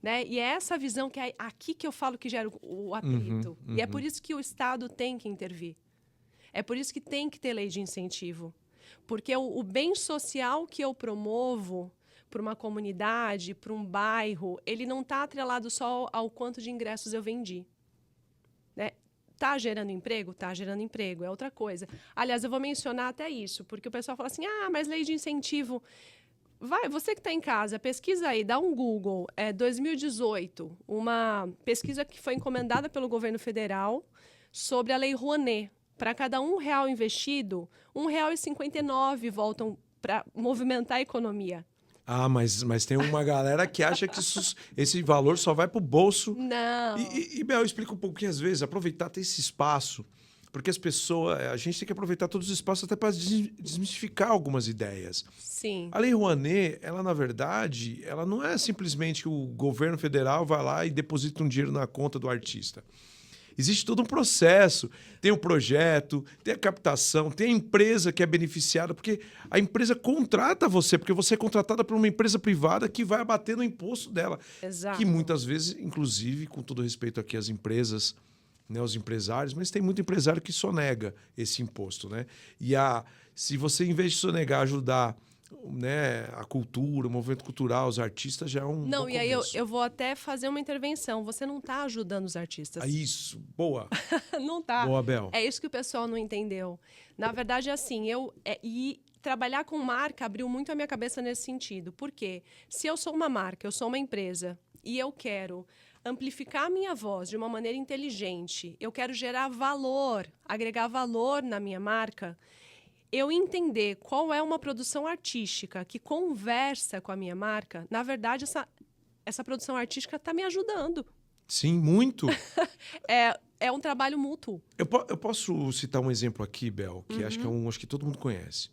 Né? E é essa visão que é aqui que eu falo que gera o atrito. E é por isso que o Estado tem que intervir. É por isso que tem que ter lei de incentivo. Porque o bem social que eu promovo para uma comunidade, para um bairro, ele não está atrelado só ao quanto de ingressos eu vendi. Né? Tá gerando emprego? Tá gerando emprego, é outra coisa. Aliás, eu vou mencionar até isso, porque o pessoal fala assim, mas lei de incentivo... Você que está em casa, pesquisa aí, dá um Google, 2018, uma pesquisa que foi encomendada pelo governo federal sobre a Lei Rouanet. Para cada R$1 investido, R$1,59 voltam para movimentar a economia. Mas tem uma galera que acha que esse valor só vai para o bolso. Não. E Bel, explica um pouco que às vezes aproveitar ter esse espaço, porque as pessoas, a gente tem que aproveitar todos os espaços até para desmistificar algumas ideias. Sim. A Lei Rouanet, ela na verdade, ela não é simplesmente que o governo federal vai lá e deposita um dinheiro na conta do artista. Existe todo um processo, tem o projeto, tem a captação, tem a empresa que é beneficiada, porque a empresa contrata você, porque você é contratada por uma empresa privada que vai abater no imposto dela. Exato. Que muitas vezes, inclusive, com todo respeito aqui às empresas, né, os empresários, mas tem muito empresário que sonega esse imposto, né? E se você, em vez de sonegar, ajudar, né, a cultura, o movimento cultural, os artistas, já é um Não, bom e aí começo. eu vou até fazer uma intervenção. Você não está ajudando os artistas. Isso, boa. Não tá. Boa, Bel. É isso que o pessoal não entendeu. Na verdade, é assim, e trabalhar com marca abriu muito a minha cabeça nesse sentido. Por quê? Se eu sou uma marca, eu sou uma empresa, e eu quero amplificar a minha voz de uma maneira inteligente, eu quero gerar valor, agregar valor na minha marca, eu entender qual é uma produção artística que conversa com a minha marca, na verdade, essa produção artística está me ajudando. Sim, muito. É um trabalho mútuo. Eu posso citar um exemplo aqui, Bel, que acho que todo mundo conhece.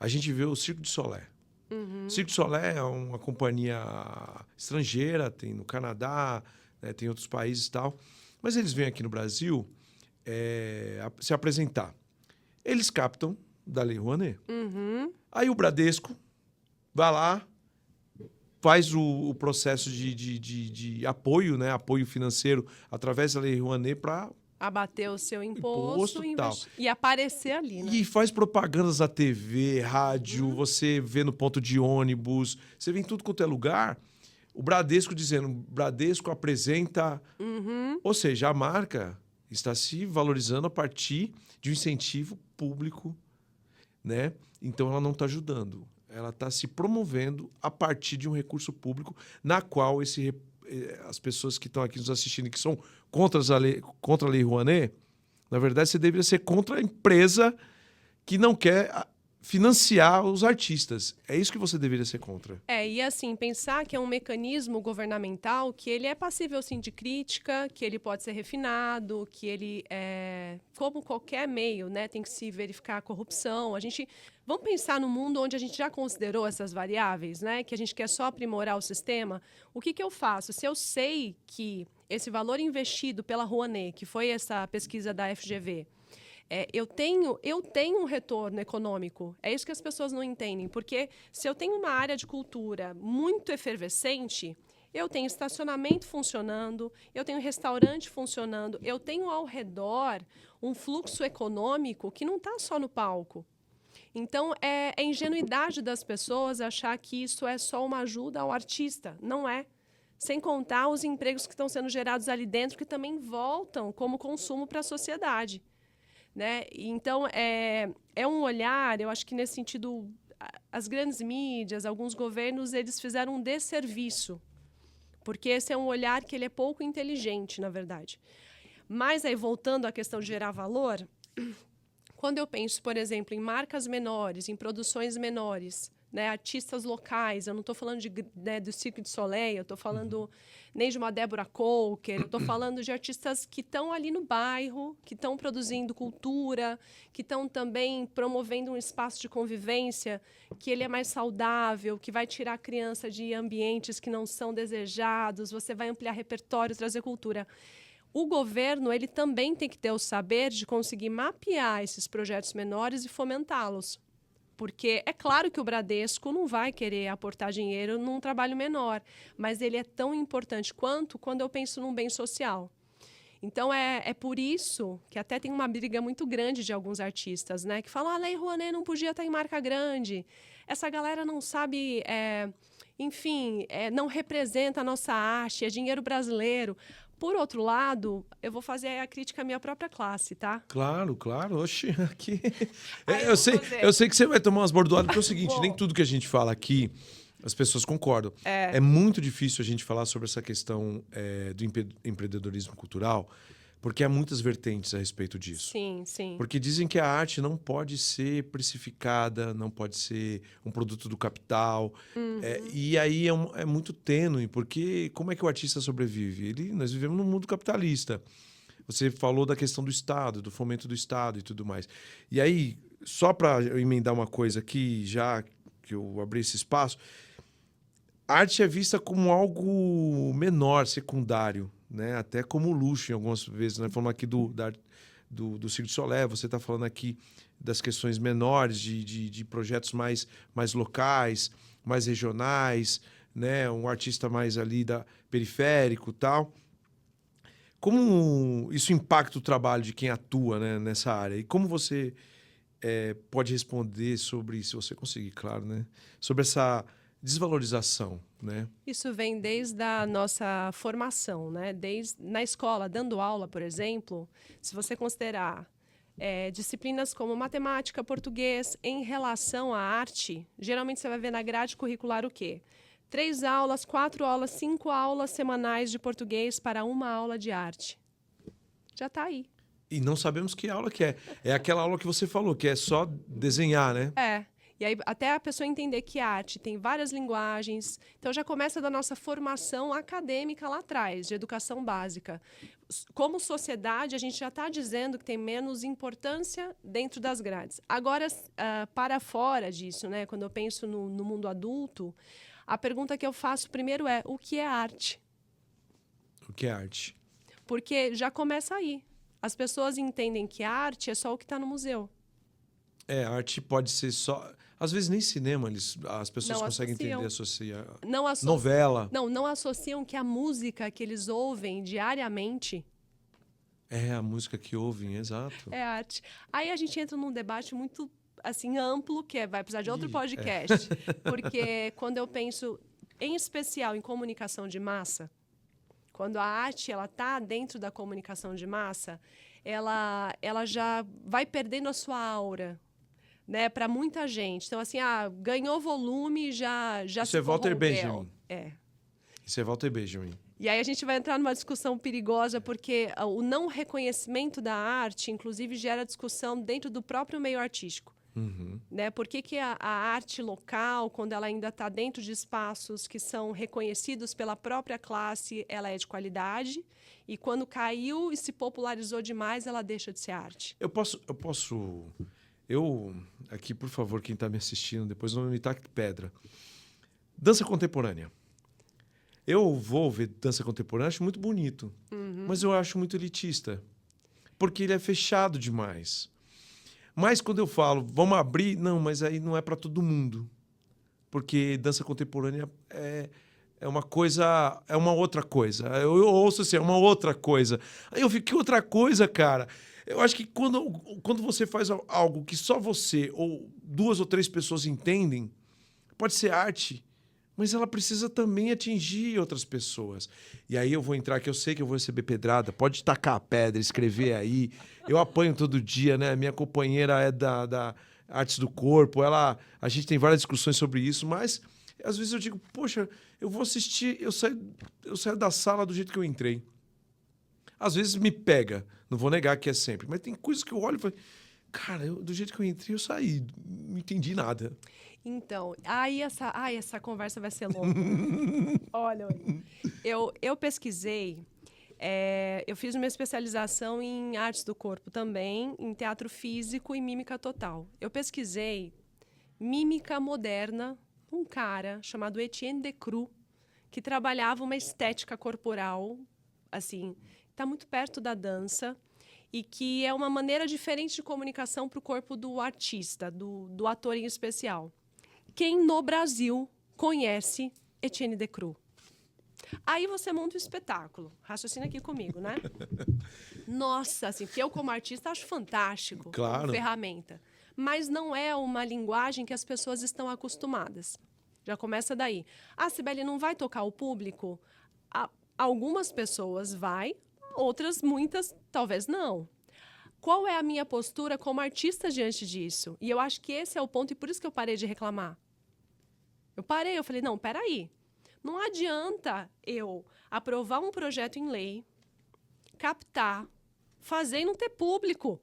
A gente vê o Cirque du Soleil. O Cirque du Soleil é uma companhia estrangeira, tem no Canadá, né, tem em outros países e tal. Mas eles vêm aqui no Brasil se apresentar. Eles captam da Lei Rouanet. Aí o Bradesco vai lá, faz o processo de apoio, né, apoio financeiro através da Lei Rouanet para abater o seu imposto tal. E aparecer ali, né? E faz propagandas na TV, rádio, você vê no ponto de ônibus, você vê em tudo quanto é lugar. O Bradesco dizendo, Bradesco apresenta... Ou seja, a marca está se valorizando a partir de um incentivo público, né? Então ela não está ajudando. Ela está se promovendo a partir de um recurso público na qual as pessoas que estão aqui nos assistindo e que são contra a Lei Rouanet, na verdade, você deveria ser contra a empresa que não quer financiar os artistas. É isso que você deveria ser contra. E assim, pensar que é um mecanismo governamental que ele é passível, sim, de crítica, que ele pode ser refinado, que ele, como qualquer meio, né, tem que se verificar a corrupção. Vamos pensar no mundo onde a gente já considerou essas variáveis, né, que a gente quer só aprimorar o sistema. O que eu faço? Se eu sei que esse valor investido pela Rouanet, que foi essa pesquisa da FGV, eu tenho um retorno econômico. É isso que as pessoas não entendem. Porque se eu tenho uma área de cultura muito efervescente, Eu tenho estacionamento funcionando, eu tenho restaurante funcionando, eu tenho ao redor um fluxo econômico que não está só no palco. Então, é ingenuidade das pessoas achar que isso é só uma ajuda ao artista. Não é. Sem contar os empregos que estão sendo gerados ali dentro, que também voltam como consumo para a sociedade. Né? Então, é um olhar, eu acho que nesse sentido, as grandes mídias, alguns governos, eles fizeram um desserviço. Porque esse é um olhar que ele é pouco inteligente, na verdade. Mas aí, voltando à questão de gerar valor, quando eu penso, por exemplo, em marcas menores, em produções menores, né, artistas locais, eu não estou falando do Cirque du Soleil, eu estou falando nem de uma Débora Coker, eu estou falando de artistas que estão ali no bairro, que estão produzindo cultura, que estão também promovendo um espaço de convivência, que ele é mais saudável, que vai tirar a criança de ambientes que não são desejados, você vai ampliar repertório, trazer cultura. O governo ele também tem que ter o saber de conseguir mapear esses projetos menores e fomentá-los. Porque é claro que o Bradesco não vai querer aportar dinheiro num trabalho menor, mas ele é tão importante quanto quando eu penso num bem social. Então, é por isso que até tem uma briga muito grande de alguns artistas, né? Que falam, a Lei Rouanet não podia estar em marca grande. Essa galera não sabe, enfim, não representa a nossa arte, é dinheiro brasileiro. Por outro lado, eu vou fazer a crítica à minha própria classe, tá? Claro, claro. Oxi, aqui. Aí Eu sei que você vai tomar umas bordoadas, porque é o seguinte, nem Bom. tudo que a gente fala aqui, as pessoas concordam. É muito difícil a gente falar sobre essa questão do empreendedorismo cultural, porque há muitas vertentes a respeito disso. Sim, sim. Porque dizem que a arte não pode ser precificada, não pode ser um produto do capital. E aí é muito tênue, porque como é que o artista sobrevive? Nós vivemos num mundo capitalista. Você falou da questão do Estado, do fomento do Estado e tudo mais. E aí, só para eu emendar uma coisa aqui, já que eu abri esse espaço, a arte é vista como algo menor, secundário, né? Até como luxo em algumas vezes. Nós falamos aqui do Cirque du Soleil, você está falando aqui das questões menores, de projetos mais locais, mais regionais, né? Um artista mais ali periférico e tal. Como isso impacta o trabalho de quem atua, né, nessa área? E como você pode responder sobre, se você conseguir, claro, né? Sobre essa desvalorização, né? Isso vem desde a nossa formação, né? Na escola, dando aula, por exemplo, se você considerar disciplinas como matemática, português, em relação à arte, geralmente você vai ver na grade curricular o quê? 3 aulas, 4 aulas, 5 aulas semanais de português para uma aula de arte. Já está aí. E não sabemos que aula que é. É aquela aula que você falou, que é só desenhar, né? E aí, até a pessoa entender que a arte tem várias linguagens. Então, já começa da nossa formação acadêmica lá atrás, de educação básica. Como sociedade, a gente já está dizendo que tem menos importância dentro das grades. Agora, para fora disso, né, quando eu penso no mundo adulto, a pergunta que eu faço primeiro é: o que é arte? O que é arte? Porque já começa aí. As pessoas entendem que a arte é só o que está no museu. A arte pode ser só... Às vezes nem cinema as pessoas Não conseguem associam. entender, associar. Não Novela. Não associam que a música que eles ouvem diariamente É a música que ouvem, exato. é arte. Aí a gente entra num debate muito assim amplo, que vai precisar de outro podcast. Porque quando eu penso, em especial, em comunicação de massa, quando a arte está dentro da comunicação de massa, ela já vai perdendo a sua aura, né, para muita gente. Então, assim, ganhou volume, já Isso é Walter Benjamin. É. Isso é Walter Benjamin. E aí a gente vai entrar numa discussão perigosa, porque o não reconhecimento da arte, inclusive, gera discussão dentro do próprio meio artístico. Né? Por que a arte local, quando ela ainda está dentro de espaços que são reconhecidos pela própria classe, ela é de qualidade, e quando caiu e se popularizou demais, ela deixa de ser arte? Aqui, por favor, quem está me assistindo, depois não me taque pedra. Dança contemporânea. Eu vou ver dança contemporânea, acho muito bonito, mas eu acho muito elitista, porque ele é fechado demais. Mas quando eu falo, vamos abrir, não, mas aí não é para todo mundo. Porque dança contemporânea é uma coisa, é uma outra coisa. Eu ouço assim, é uma outra coisa. Aí eu fico, que outra coisa, cara? Eu acho que quando você faz algo que só você ou 2 ou 3 pessoas entendem, pode ser arte, mas ela precisa também atingir outras pessoas. E aí eu vou entrar, que eu sei que eu vou receber pedrada, pode tacar a pedra, escrever aí. Eu apanho todo dia, né? Minha companheira é da Artes do Corpo, a gente tem várias discussões sobre isso, mas às vezes eu digo, poxa, eu vou assistir, eu saio da sala do jeito que eu entrei. Às vezes me pega, não vou negar que é sempre, mas tem coisas que eu olho e falo, cara, do jeito que eu entrei, eu saí, não entendi nada. Então, essa conversa vai ser longa. Olha, eu pesquisei, eu fiz uma especialização em artes do corpo também, em teatro físico e mímica total. Eu pesquisei mímica moderna, um cara chamado Etienne Decroux, que trabalhava uma estética corporal, assim, está muito perto da dança, e que é uma maneira diferente de comunicação para o corpo do artista, do ator em especial. Quem no Brasil conhece Etienne Decroux? Aí você monta um espetáculo. Raciocina aqui comigo, né? Nossa, assim, que eu como artista acho fantástico, claro, como ferramenta. Mas não é uma linguagem que as pessoas estão acostumadas. Já começa daí. Ah, Cibele, não vai tocar o público? Algumas pessoas vai, outras, muitas, talvez não. Qual é a minha postura como artista diante disso? E eu acho que esse é o ponto, e por isso que eu parei de reclamar. Eu falei, não, peraí. Não adianta eu aprovar um projeto em lei, captar, fazer e não ter público.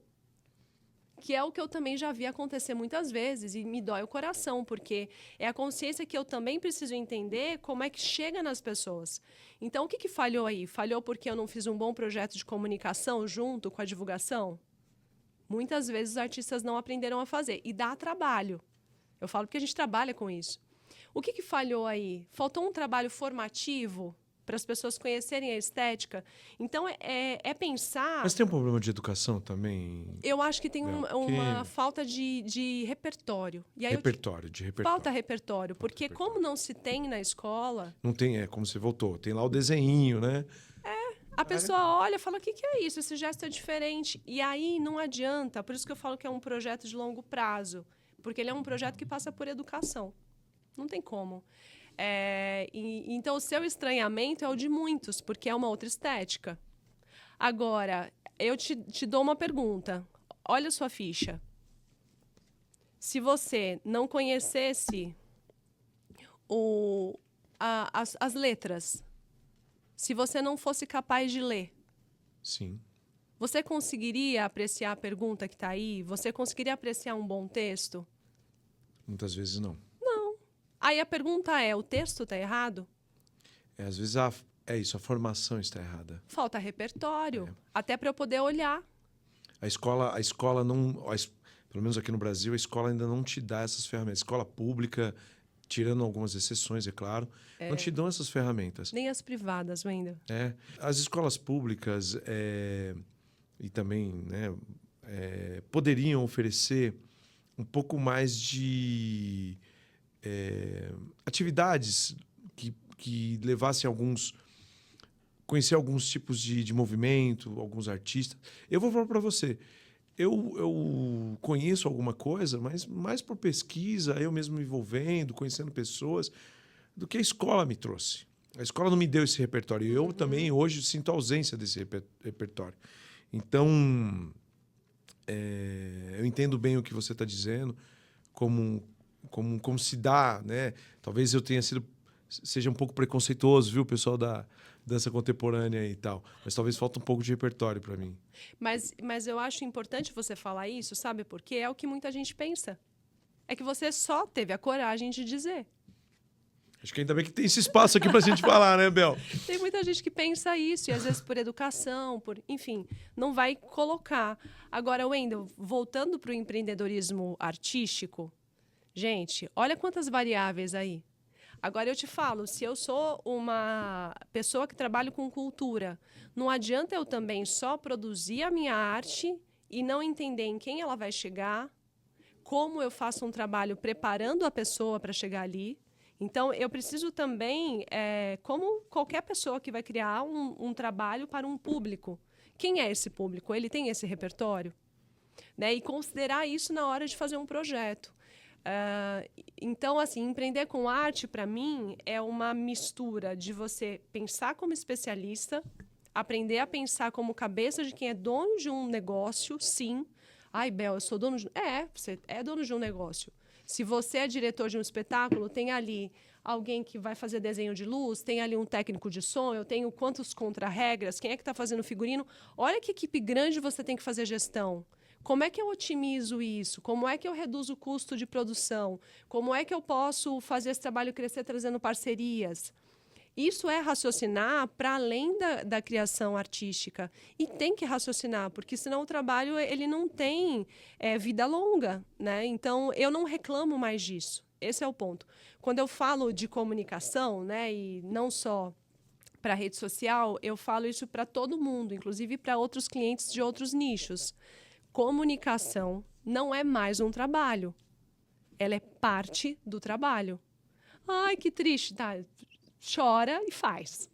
Que é o que eu também já vi acontecer muitas vezes e me dói o coração, porque é a consciência que eu também preciso entender como é que chega nas pessoas. Então, o que falhou aí? Falhou porque eu não fiz um bom projeto de comunicação junto com a divulgação? Muitas vezes os artistas não aprenderam a fazer. E dá trabalho. Eu falo porque a gente trabalha com isso. O que falhou aí? Faltou um trabalho formativo para as pessoas conhecerem a estética. Então, é pensar... Mas tem um problema de educação também? Eu acho que tem uma falta de repertório. E aí repertório. Falta repertório, porque como não se tem na escola... Não tem, como você voltou, tem lá o desenhinho, né? A pessoa olha e fala, o que é isso? Esse gesto é diferente. E aí não adianta, por isso que eu falo que é um projeto de longo prazo, porque ele é um projeto que passa por educação. Não tem como. Então, o seu estranhamento é o de muitos, porque é uma outra estética. Agora, eu te dou uma pergunta. Olha a sua ficha. Se você não conhecesse as letras, se você não fosse capaz de ler, sim, você conseguiria apreciar a pergunta que está aí? Você conseguiria apreciar um bom texto? Muitas vezes não. Não. Aí a pergunta é, o texto está errado? Às vezes a formação está errada. Falta repertório, até para eu poder olhar. A escola não... Pelo menos aqui no Brasil, a escola ainda não te dá essas ferramentas. A escola pública, tirando algumas exceções, é claro, não te dão essas ferramentas. Nem as privadas, Wendel. As escolas públicas e também, né, poderiam oferecer um pouco mais de atividades que levassem conhecer alguns tipos de movimento, alguns artistas. Eu vou falar para você, eu conheço alguma coisa, mas mais por pesquisa, eu mesmo me envolvendo, conhecendo pessoas, do que a escola me trouxe. A escola não me deu esse repertório. E eu também, hoje, sinto a ausência desse repertório. Então, eu entendo bem o que você está dizendo, como se dá, né? Talvez eu seja um pouco preconceituoso, viu, pessoal da dança contemporânea e tal. Mas talvez falta um pouco de repertório para mim. Mas eu acho importante você falar isso, sabe? Porque é o que muita gente pensa. É que você só teve a coragem de dizer. Acho que ainda bem que tem esse espaço aqui pra gente falar, né, Bel? Tem muita gente que pensa isso, e às vezes por educação, enfim, não vai colocar. Agora, Wendel, voltando para o empreendedorismo artístico, gente, olha quantas variáveis aí. Agora eu te falo, se eu sou uma pessoa que trabalha com cultura, não adianta eu também só produzir a minha arte e não entender em quem ela vai chegar, como eu faço um trabalho preparando a pessoa para chegar ali. Então, eu preciso também, como qualquer pessoa que vai criar um trabalho para um público, quem é esse público? Ele tem esse repertório? Né? E considerar isso na hora de fazer um projeto. Então, assim, empreender com arte, para mim, é uma mistura de você pensar como especialista, aprender a pensar como cabeça de quem é dono de um negócio, sim. Ai, Bel, eu sou dono de... você é dono de um negócio. Se você é diretor de um espetáculo, tem ali alguém que vai fazer desenho de luz, tem ali um técnico de som, eu tenho quantos contra-regras, quem é que está fazendo figurino. Olha que equipe grande você tem que fazer gestão. Como é que eu otimizo isso? Como é que eu reduzo o custo de produção? Como é que eu posso fazer esse trabalho crescer trazendo parcerias? Isso é raciocinar para além da criação artística. E tem que raciocinar, porque senão o trabalho ele não tem vida longa, né? Então, eu não reclamo mais disso. Esse é o ponto. Quando eu falo de comunicação, né, e não só para a rede social, eu falo isso para todo mundo, inclusive para outros clientes de outros nichos. Comunicação não é mais um trabalho. Ela é parte do trabalho. Ai, que triste. Tá, chora e faz.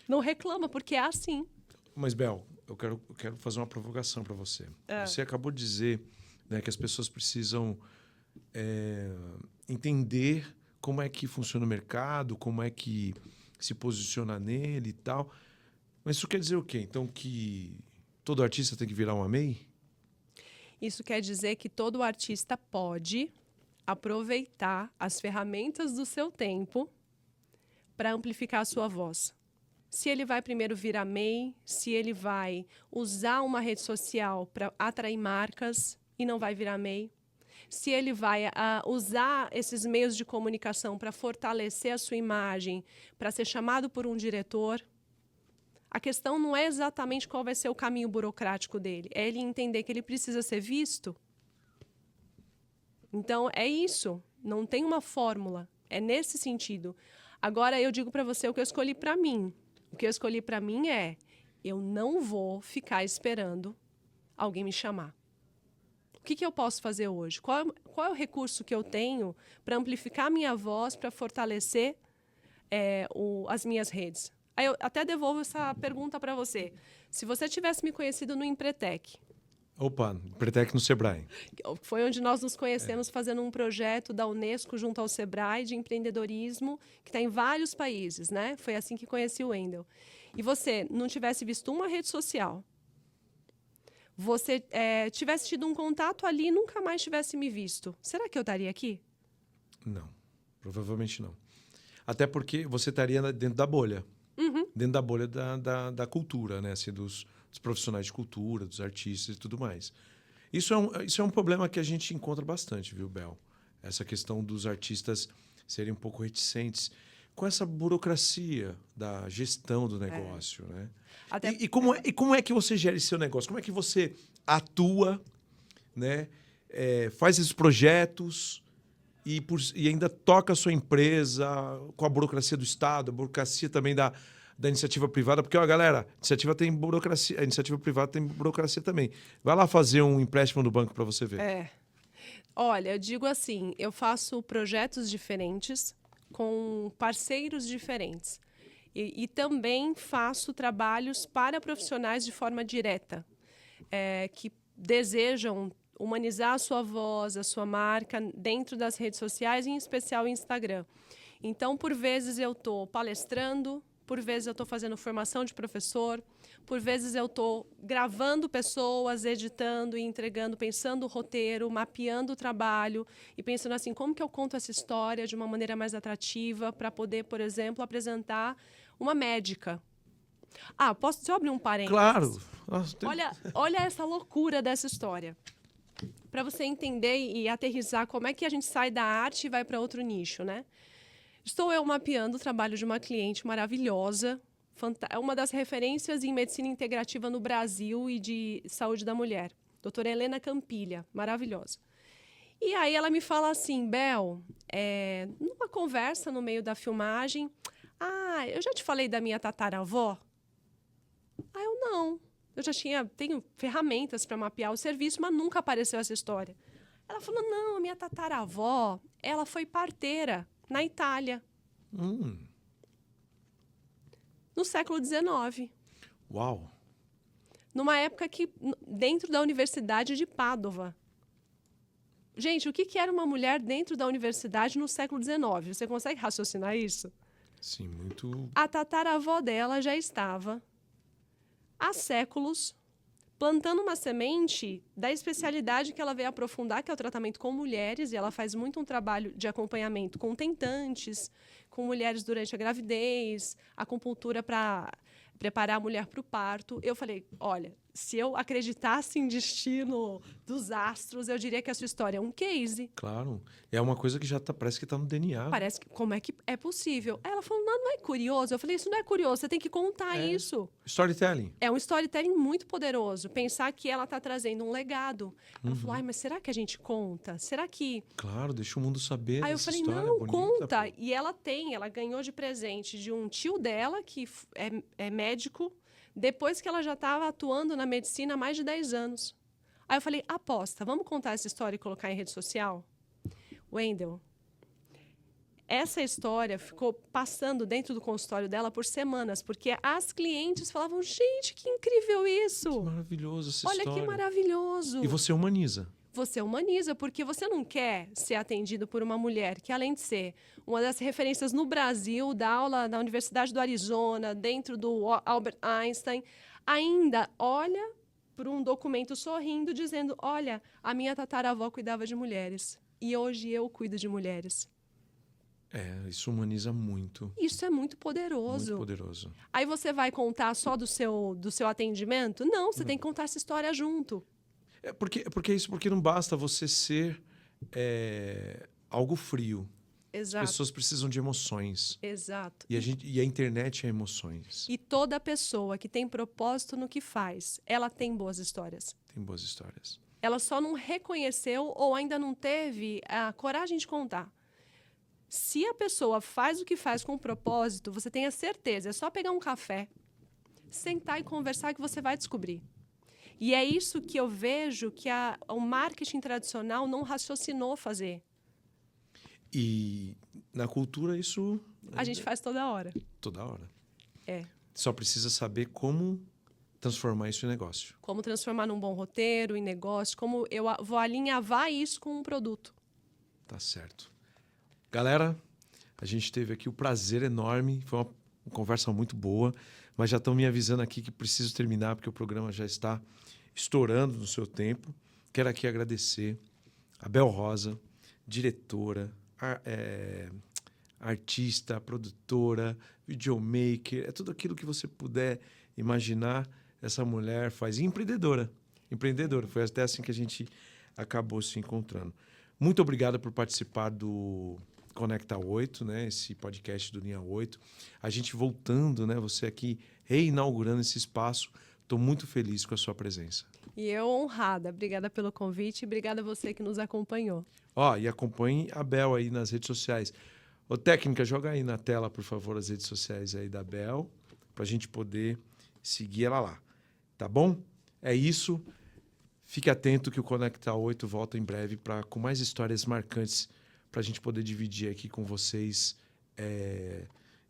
Não reclama, porque é assim. Mas, Bel, eu quero fazer uma provocação para você. Você acabou de dizer, né, que as pessoas precisam entender como é que funciona o mercado, como é que se posiciona nele e tal. Mas isso quer dizer o quê? Então, que todo artista tem que virar uma MEI? Isso quer dizer que todo artista pode aproveitar as ferramentas do seu tempo para amplificar a sua voz. Se ele vai primeiro virar MEI, se ele vai usar uma rede social para atrair marcas e não vai virar MEI, se ele vai usar esses meios de comunicação para fortalecer a sua imagem, para ser chamado por um diretor. A questão não é exatamente qual vai ser o caminho burocrático dele, é ele entender que ele precisa ser visto. Então, é isso. Não tem uma fórmula. É nesse sentido. Agora, eu digo para você o que eu escolhi para mim. O que eu escolhi para mim é: eu não vou ficar esperando alguém me chamar. O que eu posso fazer hoje? Qual é o recurso que eu tenho para amplificar a minha voz, para fortalecer as minhas redes? Aí eu até devolvo essa pergunta para você. Se você tivesse me conhecido no Empretec... Opa, Empretec no Sebrae. Foi onde nós nos conhecemos fazendo um projeto da Unesco junto ao Sebrae de empreendedorismo, que está em vários países, né? Foi assim que conheci o Wendel. E você não tivesse visto uma rede social, você tivesse tido um contato ali e nunca mais tivesse me visto, será que eu estaria aqui? Não, provavelmente não. Até porque você estaria dentro da bolha. Uhum. Dentro da bolha da cultura, né? Assim, dos profissionais de cultura, dos artistas e tudo mais. Isso é um problema que a gente encontra bastante, viu, Bel? Essa questão dos artistas serem um pouco reticentes com essa burocracia da gestão do negócio, né? Até... E como é que você gera esse seu negócio? Como é que você atua, né? Faz esses projetos e ainda toca a sua empresa com a burocracia do Estado, a burocracia também da iniciativa privada, porque, ó, galera, a iniciativa privada tem burocracia também. Vai lá fazer um empréstimo no banco para você ver. Olha, eu digo assim, eu faço projetos diferentes com parceiros diferentes. E também faço trabalhos para profissionais de forma direta, que desejam humanizar a sua voz, a sua marca dentro das redes sociais, em especial o Instagram. Então, por vezes eu estou palestrando, por vezes eu estou fazendo formação de professor, por vezes eu estou gravando pessoas, editando e entregando, pensando o roteiro, mapeando o trabalho e pensando assim, como que eu conto essa história de uma maneira mais atrativa para poder, por exemplo, apresentar uma médica. Posso abrir um parênteses? Claro! Nossa, olha essa loucura dessa história. Para você entender e aterrissar como é que a gente sai da arte e vai para outro nicho, né? Estou eu mapeando o trabalho de uma cliente maravilhosa, é uma das referências em medicina integrativa no Brasil e de saúde da mulher, doutora Helena Campilha, maravilhosa. E aí ela me fala assim, Bel, numa conversa no meio da filmagem, eu já te falei da minha tataravó? Eu não. Eu já tenho ferramentas para mapear o serviço, mas nunca apareceu essa história. Ela falou, não, a minha tataravó, ela foi parteira na Itália. No século XIX. Uau! Numa época que, dentro da Universidade de Pádua. Gente, o que era uma mulher dentro da universidade no século XIX? Você consegue raciocinar isso? Sim, muito... A tataravó dela já estava, há séculos, plantando uma semente da especialidade que ela veio aprofundar, que é o tratamento com mulheres, e ela faz muito um trabalho de acompanhamento com tentantes, com mulheres durante a gravidez, acupuntura para preparar a mulher para o parto. Eu falei, olha, se eu acreditasse em destino dos astros, eu diria que a sua história é um case. Claro. É uma coisa que já parece que está no DNA. Parece que, como é que é possível? Aí ela falou, não é curioso? Eu falei, isso não é curioso, você tem que contar isso. Storytelling. É um storytelling muito poderoso. Pensar que ela está trazendo um legado. Ela falou, ai, mas será que a gente conta? Será que... Claro, deixa o mundo saber Aí eu dessa falei, história não, bonita. conta. Pô. E ela ganhou de presente de um tio dela, que é médico, depois que ela já estava atuando na medicina há mais de 10 anos. Aí eu falei, aposta, vamos contar essa história e colocar em rede social? Wendel, essa história ficou passando dentro do consultório dela por semanas, porque as clientes falavam, gente, que incrível isso! Que maravilhoso essa Olha história. que maravilhoso! E você humaniza. Você humaniza, porque você não quer ser atendido por uma mulher que, além de ser uma das referências no Brasil, dá aula na Universidade do Arizona, dentro do Albert Einstein, ainda olha para um documento sorrindo, dizendo, olha, a minha tataravó cuidava de mulheres e hoje eu cuido de mulheres. Isso humaniza muito. Isso é muito poderoso. Muito poderoso. Aí você vai contar só do seu atendimento? Não, você tem que contar essa história junto. Porque não basta você ser algo frio. Exato. As pessoas precisam de emoções. Exato. E a internet é emoções. E toda pessoa que tem propósito no que faz, ela tem boas histórias. Tem boas histórias. Ela só não reconheceu ou ainda não teve a coragem de contar. Se a pessoa faz o que faz com propósito, você tenha certeza, é só pegar um café, sentar e conversar que você vai descobrir. E é isso que eu vejo que o marketing tradicional não raciocinou fazer. E na cultura isso... A gente faz toda hora. Toda hora. É. Só precisa saber como transformar isso em negócio. Como transformar num bom roteiro, em negócio, como eu vou alinhavar isso com um produto. Tá certo. Galera, a gente teve aqui o prazer enorme, foi uma conversa muito boa, mas já estão me avisando aqui que preciso terminar, porque o programa já está estourando no seu tempo. Quero aqui agradecer a Bel Rosa, diretora, artista, produtora, videomaker, é tudo aquilo que você puder imaginar, essa mulher faz. E empreendedora. Foi até assim que a gente acabou se encontrando. Muito obrigado por participar do Conecta 8, né? Esse podcast do Linha 8. A gente voltando, né? Você aqui reinaugurando esse espaço. Estou muito feliz com a sua presença. E eu honrada. Obrigada pelo convite e obrigada a você que nos acompanhou. E acompanhe a Bel aí nas redes sociais. Ô, técnica, joga aí na tela, por favor, as redes sociais aí da Bel, para a gente poder seguir ela lá. Tá bom? É isso. Fique atento que o Conecta 8 volta em breve com mais histórias marcantes para a gente poder dividir aqui com vocês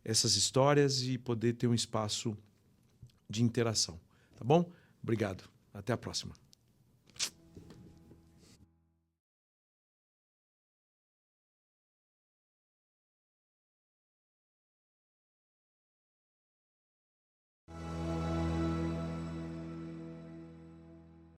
essas histórias e poder ter um espaço de interação. Tá bom? Obrigado. Até a próxima.